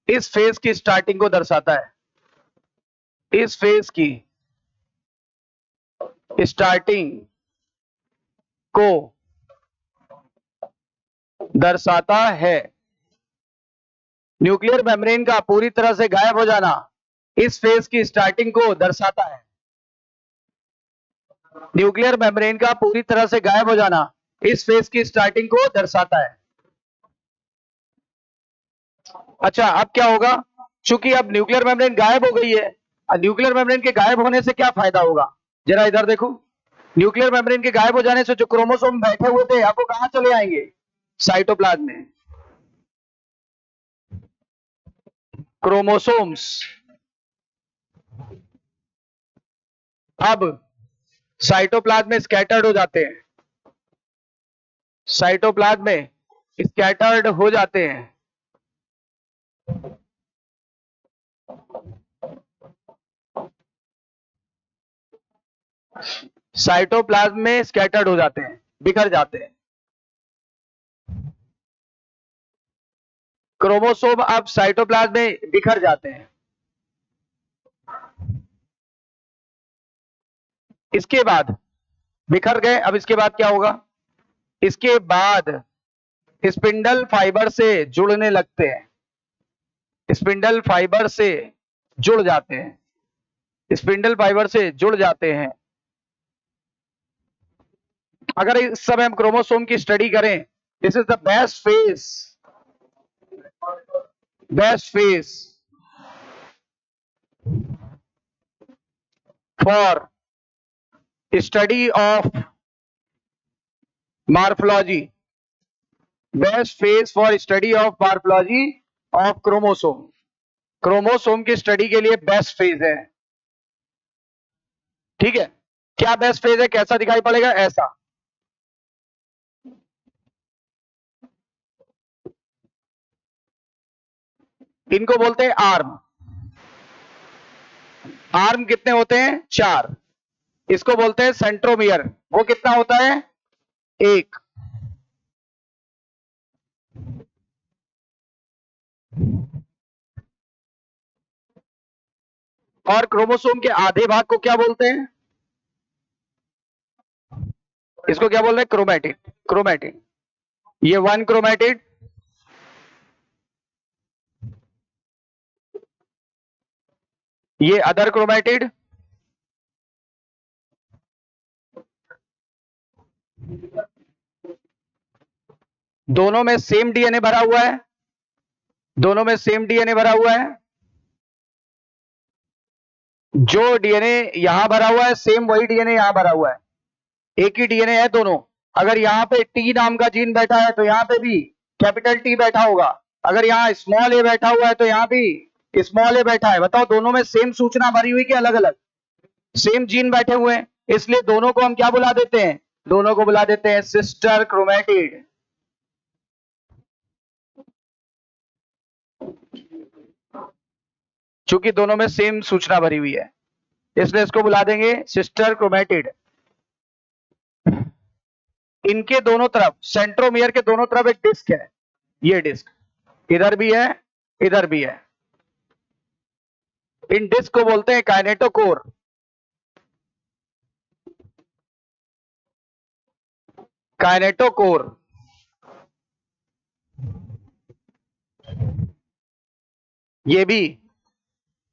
इस फेज की स्टार्टिंग को दर्शाता है। इस फेज की स्टार्टिंग को दर्शाता है। न्यूक्लियर मेम्ब्रेन का पूरी तरह से गायब हो जाना इस फेज की स्टार्टिंग को दर्शाता है। न्यूक्लियर मेम्ब्रेन का पूरी तरह से गायब हो जाना इस फेज की स्टार्टिंग को दर्शाता है। अच्छा, अब क्या होगा, चूंकि अब न्यूक्लियर मेम्ब्रेन गायब हो गई है, न्यूक्लियर मेम्ब्रेन के गायब होने से क्या फायदा होगा, जरा इधर देखो। न्यूक्लियर मेम्ब्रेन के गायब हो जाने से जो क्रोमोसोम बैठे हुए थे, आपको कहां चले आएंगे, साइटोप्लाज्म में। क्रोमोसोम्स अब साइटोप्लाज्म में स्कैटर्ड हो जाते हैं, साइटोप्लाज्म में स्कैटर्ड हो जाते हैं। साइटोप्लाज्म में स्कैटर्ड हो जाते हैं, बिखर जाते हैं। क्रोमोसोम अब साइटोप्लाज्म में बिखर जाते हैं। इसके बाद बिखर गए, अब इसके बाद क्या होगा, इसके बाद स्पिंडल फाइबर से जुड़ने लगते हैं, स्पिंडल फाइबर से जुड़ जाते हैं, स्पिंडल फाइबर से जुड़ जाते हैं। अगर इस समय हम क्रोमोसोम की स्टडी करें, this is the best phase for study of morphology, best phase for study of morphology of chromosome. Chromosome की स्टडी के लिए बेस्ट फेज है, ठीक है। क्या बेस्ट फेज है, कैसा दिखाई पड़ेगा, ऐसा। इनको बोलते हैं आर्म। आर्म कितने होते हैं? 4। इसको बोलते हैं सेंट्रोमियर। वो कितना होता है? 1। और क्रोमोसोम के आधे भाग को क्या बोलते हैं? इसको क्या बोल रहे हैं? क्रोमैटिड। क्रोमैटिड। ये 1 क्रोमैटिड, ये अदर क्रोमैटिड, दोनों में सेम डीएनए भरा हुआ है। दोनों में सेम डीएनए भरा हुआ है। जो डीएनए यहां भरा हुआ है सेम वही डीएनए यहां भरा हुआ है। एक ही डीएनए है दोनों। अगर यहां पे टी नाम का जीन बैठा है तो यहां पे भी कैपिटल टी बैठा होगा। अगर यहां स्मॉल ए बैठा हुआ है तो यहां भी स्मॉल ए बैठा है। बताओ दोनों में सेम सूचना भरी हुई कि अलग अलग? सेम जीन बैठे हुए हैं, इसलिए दोनों को हम क्या बुला देते हैं? दोनों को बुला देते हैं सिस्टर क्रोमैटिड। चूंकि दोनों में सेम सूचना भरी हुई है इसलिए इसको बुला देंगे सिस्टर क्रोमैटिड। इनके दोनों तरफ, सेंट्रोमियर के दोनों तरफ एक डिस्क है। ये डिस्क इधर भी है, इधर भी है। इन डिस्क को बोलते हैं काइनेटोकोर। काइनेटोकोर। ये भी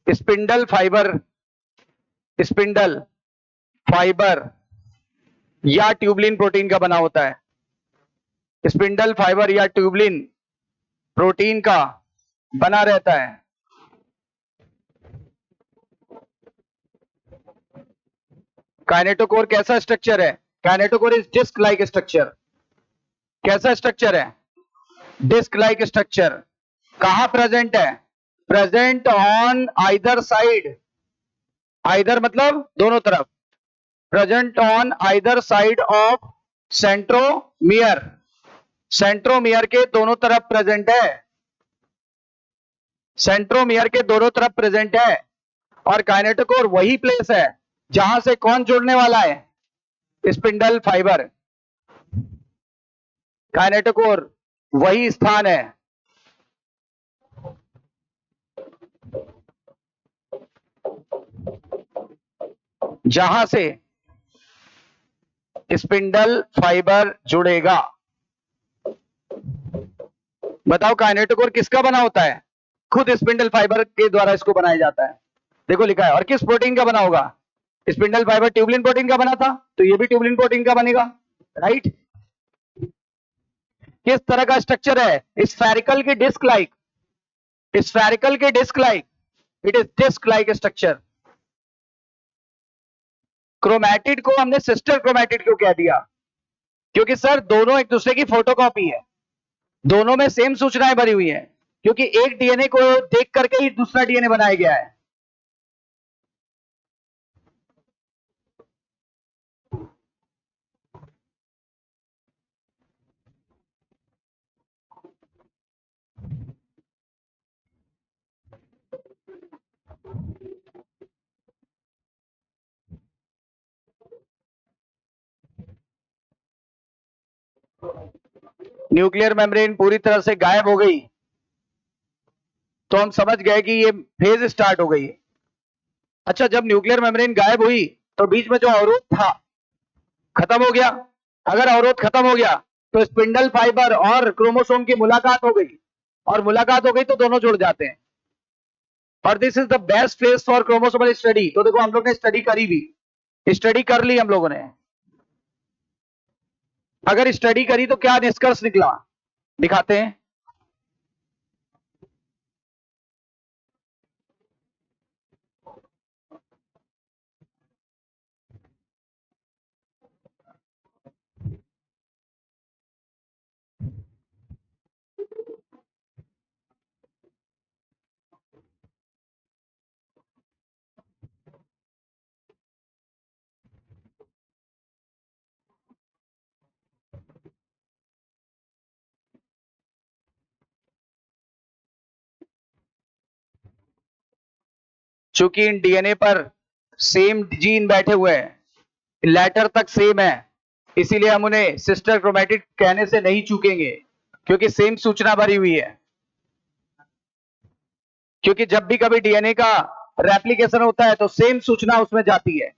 स्पिंडल फाइबर, स्पिंडल फाइबर या ट्यूबलिन प्रोटीन का बना होता है। स्पिंडल फाइबर या ट्यूबलिन प्रोटीन का बना रहता है। काइनेटोकोर कैसा स्ट्रक्चर है? Kinetochore is disc like structure. कैसा स्ट्रक्चर है? Disc like structure. कहां प्रेजेंट है? Present on either side. Either मतलब दोनों तरफ। Present on either side of centromere. Centromere के दोनों तरफ प्रेजेंट है। सेंट्रोमियर के दोनों तरफ प्रेजेंट है। और काइनेटोकोर वही प्लेस है जहां से कौन जुड़ने वाला है? Spindle fibre. काइनेटोकोर वही स्थान है जहां से स्पिंडल फाइबर जुड़ेगा। बताओ काइनेटोकोर किसका बना होता है? खुद स्पिंडल फाइबर के द्वारा इसको बनाया जाता है। देखो लिखा है। और किस प्रोटीन का बना होगा? स्पिंडल फाइबर ट्यूबलिन प्रोटीन का बना था तो ये भी ट्यूबलिन प्रोटीन का बनेगा। राइट। किस तरह का स्ट्रक्चर है? स्फेरिकल की डिस्क लाइक। स्फेरिकल की disc like. It is disc like structure. Chromatid को हमने सिस्टर क्रोमैटिड क्यों कह दिया? क्योंकि सर दोनों एक दूसरे की फोटोकॉपी है। दोनों में सेम सूचनाएं भरी हुई है क्योंकि एक डीएनए को देख करके ही दूसरा डीएनए बनाया गया है। न्यूक्लियर मेम्ब्रेन पूरी तरह से गायब हो गई तो हम समझ गए कि ये फेज स्टार्ट हो गई। अच्छा, जब न्यूक्लियर मेम्ब्रेन गायब हुई तो बीच में जो अवरोध था खत्म हो गया। अगर अवरोध खत्म हो गया तो स्पिंडल फाइबर और क्रोमोसोम की मुलाकात हो गई, और मुलाकात हो गई तो दोनों जुड़ जाते हैं। और this is the best place for chromosomal study. तो देखो हम लोग ने स्टडी करी भी, स्टडी कर ली हम लोगों ने। अगर स्टडी करी तो क्या निष्कर्ष निकला, दिखाते हैं। चूंकि इन डीएनए पर सेम जीन बैठे हुए हैं, लेटर तक सेम है, इसीलिए हम उन्हें सिस्टर क्रोमैटिड कहने से नहीं चूकेंगे, क्योंकि सेम सूचना भरी हुई है। क्योंकि जब भी कभी डीएनए का रेप्लिकेशन होता है तो सेम सूचना उसमें जाती है।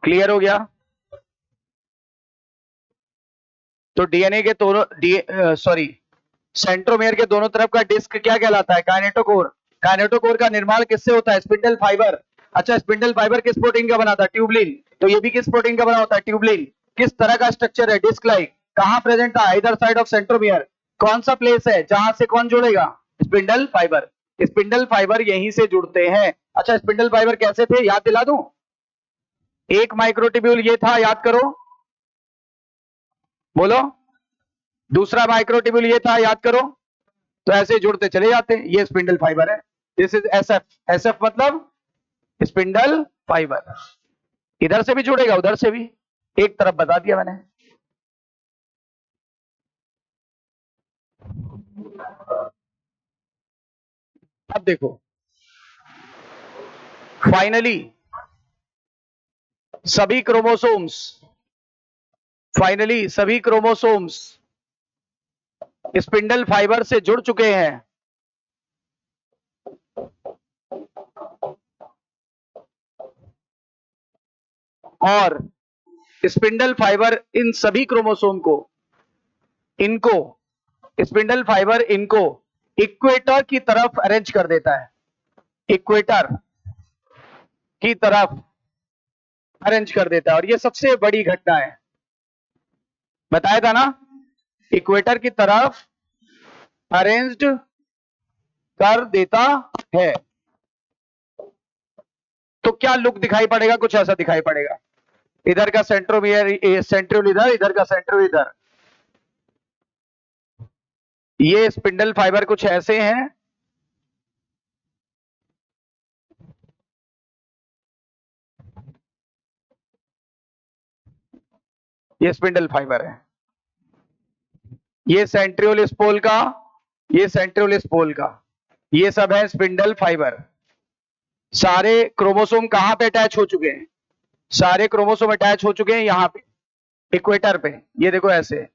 क्लियर हो गया? तो डीएनए के दोनों सेंट्रोमेयर के दोनों तरफ का डिस्क क्या कहलाता है? काइनेटोकोर। काइनेटोकोर का निर्माण किससे होता है? Spindle fibre. अच्छा, स्पिंडल फाइबर किस प्रोटीन का बना था? ट्यूबलिन। तो ये भी किस प्रोटीन का बना होता है? ट्यूबलिन। किस तरह का स्ट्रक्चर है? Disc like. कहां प्रेजेंट था? इधर साइड ऑफ सेंट्रोमियर। कौन सा प्लेस है जहां से कौन जुड़ेगा? Spindle fibre. स्पिंडल फाइबर यहीं से जुड़ते हैं। अच्छा, स्पिंडल फाइबर कैसे थे, याद दिला दूं? एक माइक्रोट्यूब्यूल ये था, याद करो, बोलो। दूसरा माइक्रोट्यूब्यूल ये था, याद करो। तो ऐसे जुड़ते चले जाते हैं। ये स्पिंडल फाइबर है। This is SF. एसएफ मतलब स्पिंडल फाइबर। इधर से भी जुड़ेगा, उधर से भी। एक तरफ बता दिया मैंने। अब देखो, फाइनली सभी क्रोमोसोम्स स्पिंडल फाइबर से जुड़ चुके हैं। और स्पिंडल फाइबर इन सभी क्रोमोसोम को, स्पिंडल फाइबर इनको इक्वेटर की तरफ अरेंज कर देता है। इक्वेटर की तरफ अरेंज कर देता है। और ये सबसे बड़ी घटना है, बताया था ना, इक्वेटर की तरफ अरेंज्ड कर देता है। तो क्या लुक दिखाई पड़ेगा? कुछ ऐसा दिखाई पड़ेगा। इधर का सेंट्रोमियर, सेंट्रियोल इधर, इधर का सेंट्रियोल इधर। ये स्पिंडल फाइबर कुछ ऐसे हैं। ये स्पिंडल फाइबर है। ये सेंट्रियोल स्पोल का, ये सेंट्रियोल स्पोल का, ये सब है स्पिंडल फाइबर। सारे क्रोमोसोम कहां पे अटैच हो चुके हैं? सारे क्रोमोसोम अटैच हो चुके हैं यहां पे, इक्वेटर पे। ये देखो ऐसे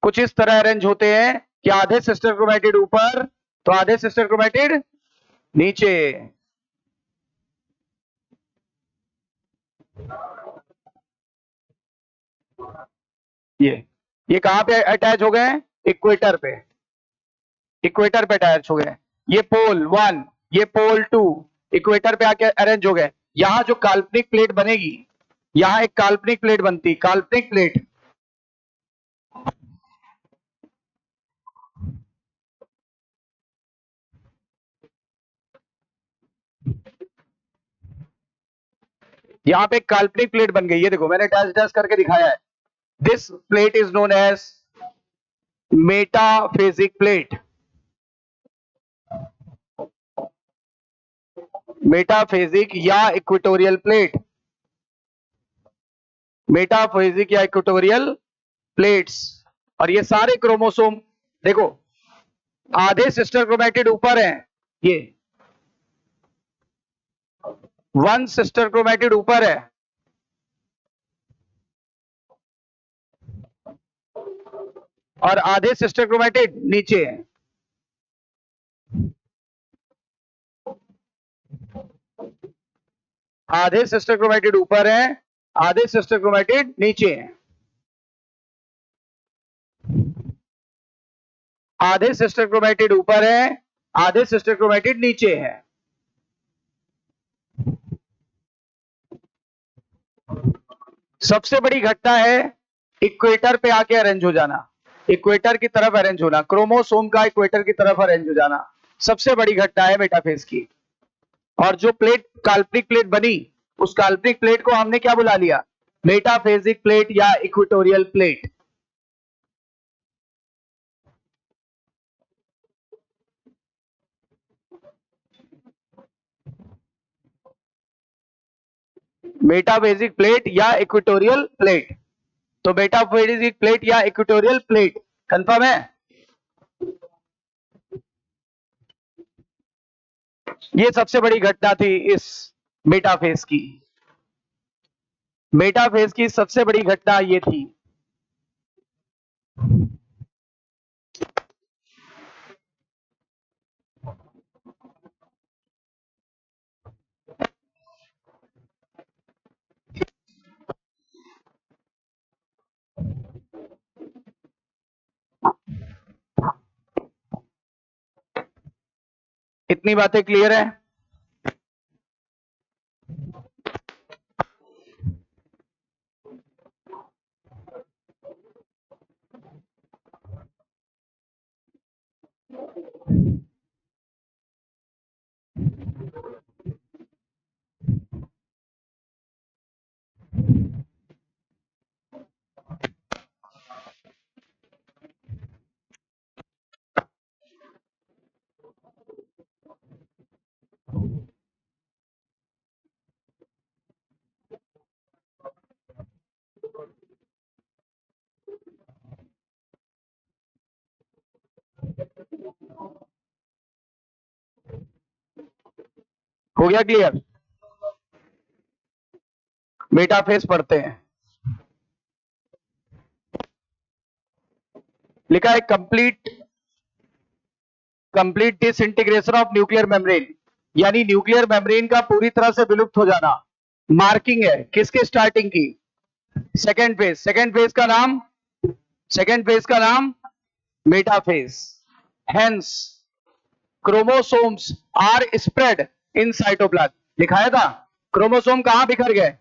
कुछ इस तरह अरेंज होते हैं कि आधे सिस्टर क्रोमैटिड ऊपर तो आधे सिस्टर क्रोमैटिड नीचे। ये कहां पे अटैच हो गए हैं? इक्वेटर पे। इक्वेटर पे अटैच हो गए। ये पोल 1, ये पोल 2 इक्वेटर पे आके अरेंज हो गए। यहां जो काल्पनिक प्लेट बनेगी, यहां एक काल्पनिक प्लेट बनती, काल्पनिक प्लेट। यहां पे एक काल्पनिक प्लेट बन गई। ये देखो मैंने डैश डैश करके दिखाया है। This plate is known as metaphasic plate. Metaphasic या इक्वेटोरियल प्लेट। मेटाफेजिक या इक्वेटोरियल प्लेट्स। और ये सारे क्रोमोसोम देखो, आधे सिस्टर क्रोमैटिड ऊपर हैं, ये 1 सिस्टर क्रोमैटिड ऊपर है और आधे सिस्टर क्रोमैटिड नीचे है। आधे सिस्टर क्रोमैटिड ऊपर है, आधे सिस्टर क्रोमैटिड नीचे है। आधे सिस्टर क्रोमैटिड ऊपर है, आधे सिस्टर क्रोमैटिड नीचे है। सबसे बड़ी घटना है इक्वेटर पे आके अरेंज हो जाना। इक्वेटर की तरफ अरेंज होना, क्रोमोसोम का इक्वेटर की तरफ अरेंज हो जाना सबसे बड़ी घटना है मेटाफेज की। और जो प्लेट काल्पनिक प्लेट बनी, उस काल्पनिक प्लेट को हमने क्या बुला लिया, मेटाफेजिक प्लेट या इक्वेटोरियल प्लेट। मेटाफेजिक प्लेट या इक्वेटोरियल प्लेट। तो मेटाफेजिक प्लेट या इक्वेटोरियल प्लेट कंफर्म है। ये सबसे बड़ी घटना थी इस मेटाफेज की। मेटाफेज की सबसे बड़ी घटना ये थी। इतनी बातें क्लियर है। हो गया क्लियर। मेटाफेज पढ़ते हैं। लिखा है complete complete disintegration of nuclear membrane, यानी न्यूक्लियर मेम्ब्रेन का पूरी तरह से विलुप्त हो जाना। मार्किंग है किसके स्टार्टिंग की, सेकेंड फेज। सेकेंड फेज का नाम metaphase. Hence chromosomes are spread in cytoplasm. लिखाया था क्रोमोसोम कहां बिखर गए,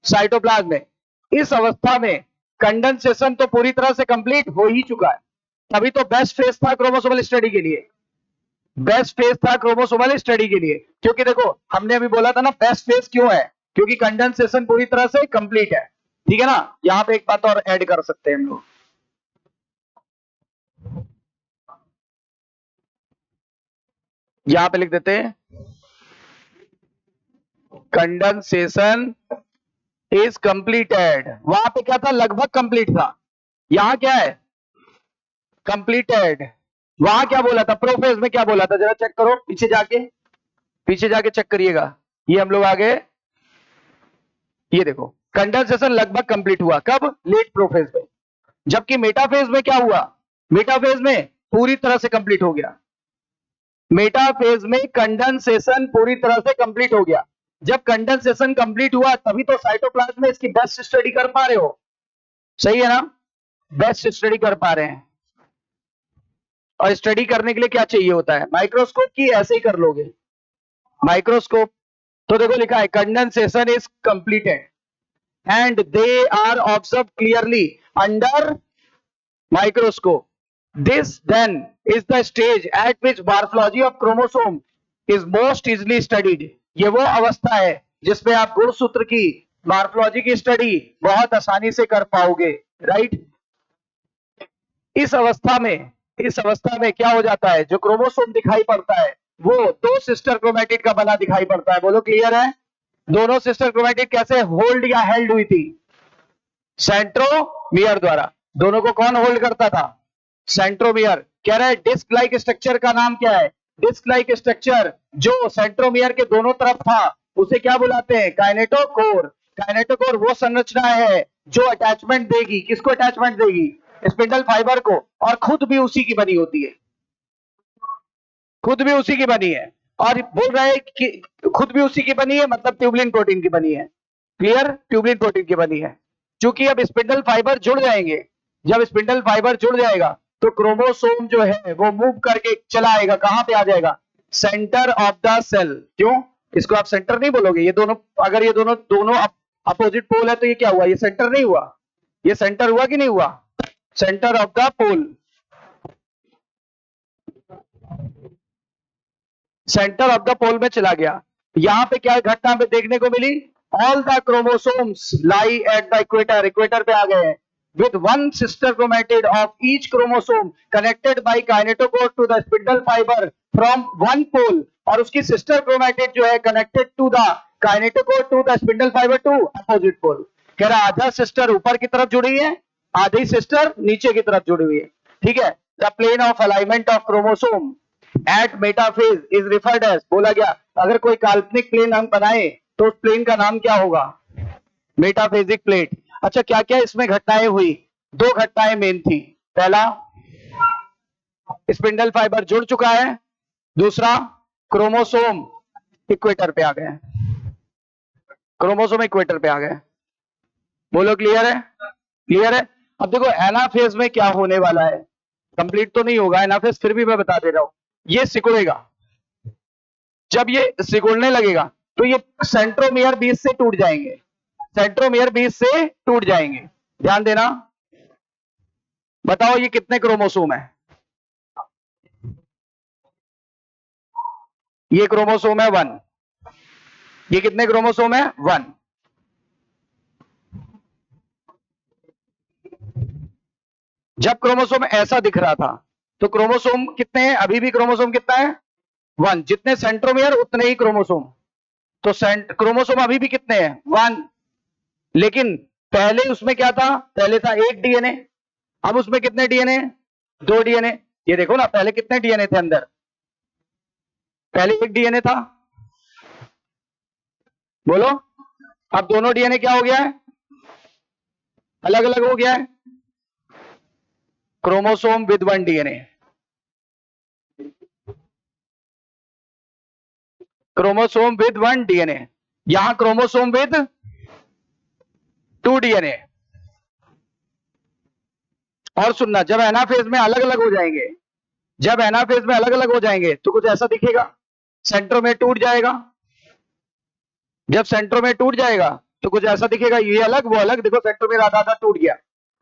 साइटोप्लाज्म में। इस अवस्था में कंडेंसेशन तो पूरी तरह से कंप्लीट हो ही चुका है। तभी तो बेस्ट फेज था क्रोमोसोमल स्टडी के लिए। बेस्ट फेज था क्रोमोसोमल स्टडी के लिए, क्योंकि देखो हमने अभी बोला था ना बेस्ट फेज क्यों है, क्योंकि कंडेंसेशन पूरी तरह से कंप्लीट है। ठीक है ना। यहां पे एक बात और ऐड कर सकते हैं हम लोग, यहां पे लिख देते हैं कंडेंसेशन इज कंप्लीटेड। वहां पे क्या था, लगभग कंप्लीट था। यहां क्या है, कंप्लीटेड। वहां क्या बोला था, प्रोफेज में क्या बोला था, जरा चेक करो पीछे जाके चेक करिएगा। ये हम लोग आगे, ये देखो कंडेंसेशन लगभग कंप्लीट हुआ कब, लेट प्रोफेज में। जबकि मेटाफेज में क्या हुआ, मेटाफेज में पूरी तरह से कंप्लीट हो गया। मेटाफेज में कंडेंसेशन पूरी तरह से कंप्लीट हो गया। जब कंडेंसेशन कंप्लीट हुआ तभी तो साइटोप्लाज्म में इसकी बेस्ट स्टडी कर पा रहे हो। सही है ना, बेस्ट स्टडी कर पा रहे हैं। और स्टडी करने के लिए क्या चाहिए होता है, माइक्रोस्कोप की ऐसे ही कर लोगे माइक्रोस्कोप। तो देखो लिखा है condensation is completed and they are observed clearly under microscope. This then is the stage at which morphology of chromosome is most easily studied. ये वो अवस्था है जिसमें आप गुणसूत्र की मॉर्फोलॉजी की स्टडी बहुत आसानी से कर पाओगे, राइट। इस अवस्था में क्या हो जाता है, जो क्रोमोसोम दिखाई पड़ता है वो दो सिस्टर क्रोमेटिड का बना दिखाई पड़ता है। बोलो क्लियर है। दोनों सिस्टर क्रोमेटिड कैसे होल्ड या हेल्ड हुई थी, सेंट्रोमियर द्वारा। दोनों को कौन होल्ड करता था, सेंट्रोमियर। कह रहा है डिस्क लाइक स्ट्रक्चर का नाम क्या है, डिस्क लाइक स्ट्रक्चर जो सेंट्रोमियर के दोनों तरफ था उसे क्या बुलाते हैं, काइनेटोकोर। काइनेटोकोर वो संरचना है जो अटैचमेंट देगी, किसको अटैचमेंट देगी, स्पिंडल फाइबर को, और खुद भी उसी की बनी होती है, खुद भी उसी की बनी है। और बोल रहा है कि खुद भी उसी की बनी है मतलब ट्यूबलिन प्रोटीन की बनी है। क्लियर, ट्यूबलिन प्रोटीन की बनी है। क्योंकि अब स्पिंडल फाइबर जुड़ जाएंगे, जब स्पिंडल फाइबर जुड़ जाएगा तो क्रोमोसोम जो है वो मूव करके चला आएगा, कहां पे आ जाएगा, सेंटर ऑफ द सेल। क्यों, इसको आप सेंटर नहीं बोलोगे, ये दोनों अगर ये दोनों अपोजिट पोल है तो ये क्या हुआ, ये सेंटर नहीं हुआ, ये सेंटर हुआ कि नहीं हुआ, centre of the pole, centre of the pole में चला गया। यहां पे क्या घटना पे देखने को मिली, all the chromosomes lie at the equator, equator पे आ गए हैं, with one sister chromatid of each chromosome connected by kinetochore to the spindle fiber from one pole, और उसकी sister chromatid जो है connected to the kinetochore to the spindle fiber to opposite pole। कह रहा आधा सिस्टर ऊपर की तरफ जुड़ी है, आधी सिस्टर नीचे की तरफ जुड़ी हुई है, ठीक है। The plane of alignment of chromosome at metaphase is referred as, बोला गया अगर कोई काल्पनिक प्लेन हम बनाए तो उस प्लेन का नाम क्या होगा, मेटाफेजिक प्लेट। अच्छा क्या क्या इसमें घटनाएं हुई, दो घटनाएं मेन थी, पहला स्पिंडल फाइबर जुड़ चुका है, दूसरा क्रोमोसोम इक्वेटर पे आ गए, क्रोमोसोम इक्वेटर पे आ गए। बोलो क्लियर है, क्लियर है। अब देखो एनाफेज में क्या होने वाला है, कंप्लीट तो नहीं होगा एनाफेज, फिर भी मैं बता दे रहा हूं, ये सिकुड़ेगा, जब ये सिकुड़ने लगेगा तो ये सेंट्रोमियर बीच से टूट जाएंगे, सेंट्रोमियर बीच से टूट जाएंगे, ध्यान देना। बताओ ये कितने क्रोमोसोम है, ये क्रोमोसोम है 1, ये कितने क्रोमोसोम है 1। जब क्रोमोसोम ऐसा दिख रहा था तो क्रोमोसोम कितने हैं, अभी भी क्रोमोसोम कितना है 1, जितने सेंट्रोमियर उतने ही क्रोमोसोम, तो क्रोमोसोम अभी भी कितने हैं 1, लेकिन पहले उसमें क्या था, पहले था एक डीएनए, अब उसमें कितने डीएनए, 2 डीएनए। ये देखो ना पहले कितने डीएनए थे अंदर, पहले एक डीएनए था, बोलो। अब दोनों डीएनए क्या हो गया है, अलग अलग हो गया है, chromosome with 1 DNA, chromosome with 1 DNA, यहां क्रोमोसोम विद 2 डीएनए। और सुनना, जब एनाफेज में अलग अलग हो जाएंगे, जब एनाफेज में अलग अलग हो जाएंगे तो कुछ ऐसा दिखेगा, सेंट्रोमेयर टूट जाएगा, जब सेंट्रोमेयर टूट जाएगा तो कुछ ऐसा दिखेगा, ये अलग वो अलग, देखो सेंट्रोमेयर आधा आधा टूट गया,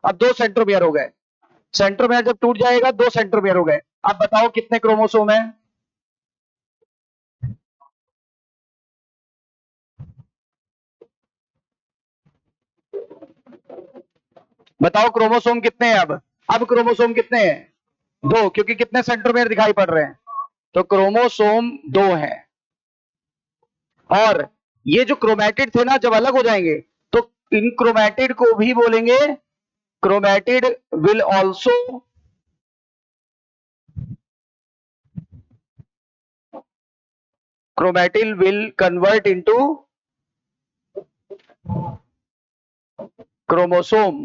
अब 2 सेंट्रोमेयर हो गए, सेंट्रोमेयर जब टूट जाएगा 2 सेंट्रोमेयर हो गए। अब बताओ कितने क्रोमोसोम है, बताओ क्रोमोसोम कितने हैं अब क्रोमोसोम कितने हैं 2, क्योंकि कितने सेंट्रोमेयर दिखाई पड़ रहे हैं, तो क्रोमोसोम 2 है। और ये जो क्रोमैटिड थे ना जब अलग हो जाएंगे तो इन क्रोमैटिड को भी बोलेंगे, chromatid will also chromatin will convert into chromosome,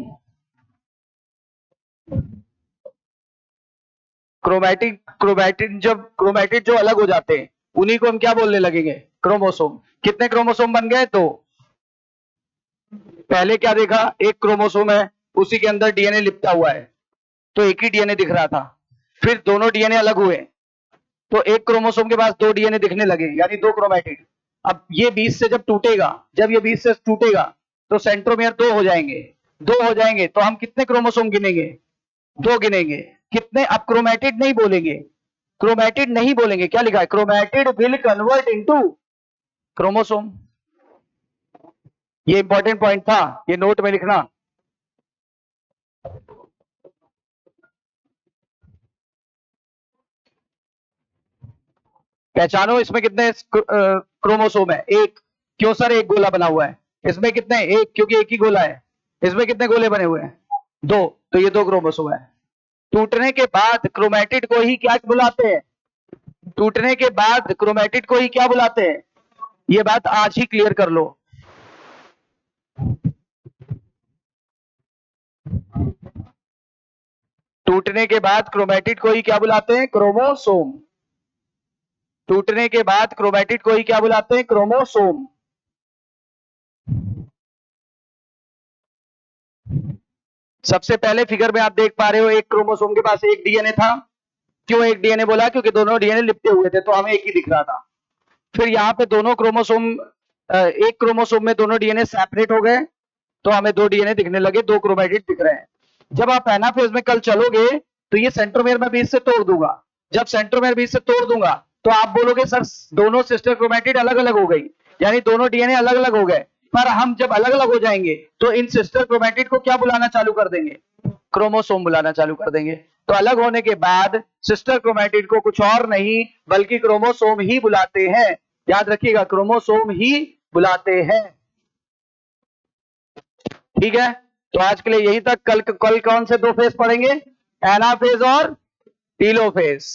chromatin जब क्रोमैटिड जो अलग हो जाते हैं उन्हीं को हम क्या बोलने लगेंगे, क्रोमोसोम। कितने क्रोमोसोम बन गए, तो पहले क्या देखा, एक क्रोमोसोम है उसी के अंदर डीएनए लिपटा हुआ है, तो एक ही डीएनए दिख रहा था, फिर दोनों डीएनए अलग हुए तो एक क्रोमोसोम के पास 2 डीएनए दिखने लगे, यानी 2 क्रोमैटिड। अब ये बीच से जब टूटेगा, जब ये बीच से टूटेगा तो सेंट्रोमियर 2 हो जाएंगे, 2 हो जाएंगे तो हम कितने क्रोमोसोम गिनेंगे, 2 गिनेंगे। कितने, अब क्रोमैटिड नहीं बोलेंगे, क्रोमैटिड नहीं बोलेंगे, क्या लिखा है, chromatid will convert into chromosome. ये इंपॉर्टेंट पॉइंट था, ये नोट में लिखना। पहचानो इसमें कितने क्रोमोसोम है, एक, क्यों सर एक गोला बना हुआ है, इसमें कितने, एक, क्योंकि एक ही गोला है, इसमें कितने गोले बने हुए हैं 2, तो ये 2 क्रोमोसोम है। टूटने के बाद क्रोमैटिड को ही क्या बुलाते हैं, टूटने के बाद क्रोमैटिड को ही क्या बुलाते हैं, ये बात आज ही क्लियर कर लो। टूटने के बाद क्रोमैटिड को ही क्या बुलाते हैं, क्रोमोसोम। टूटने के बाद क्रोमैटिड को ही क्या बुलाते हैं, क्रोमोसोम। सबसे पहले फिगर में आप देख पा रहे हो एक क्रोमोसोम के पास एक डीएनए था, क्यों एक डीएनए बोला, क्योंकि दोनों डीएनए लिपटे हुए थे तो हमें एक ही दिख रहा था। फिर यहाँ पे दोनों क्रोमोसोम, एक क्रोमोसोम में दोनों डीएनए सेपरेट हो गए तो हमें 2 डीएनए दिखने लगे, 2 क्रोमैटिड दिख रहे हैं। जब आप एनाफेज में कल चलोगे तो ये सेंट्रोमेयर मैं बीच से तोड़ दूंगा। जब सेंट्रोमेयर बीच से तोड़ दूंगा तो आप बोलोगे सर दोनों सिस्टर क्रोमेटिड अलग अलग हो गई, यानी दोनों डीएनए अलग अलग हो गए। पर हम जब अलग अलग हो जाएंगे तो इन सिस्टर क्रोमेटिड को क्या बुलाना चालू कर देंगे? क्रोमोसोम बुलाना चालू कर देंगे। तो अलग होने के बाद सिस्टर क्रोमेटिड को कुछ और नहीं बल्कि क्रोमोसोम ही बुलाते हैं। याद रखिएगा, क्रोमोसोम ही बुलाते हैं। ठीक है, तो आज के लिए यही तक। कल कौन से दो फेज पढ़ेंगे? एनाफेज और टीलोफेज।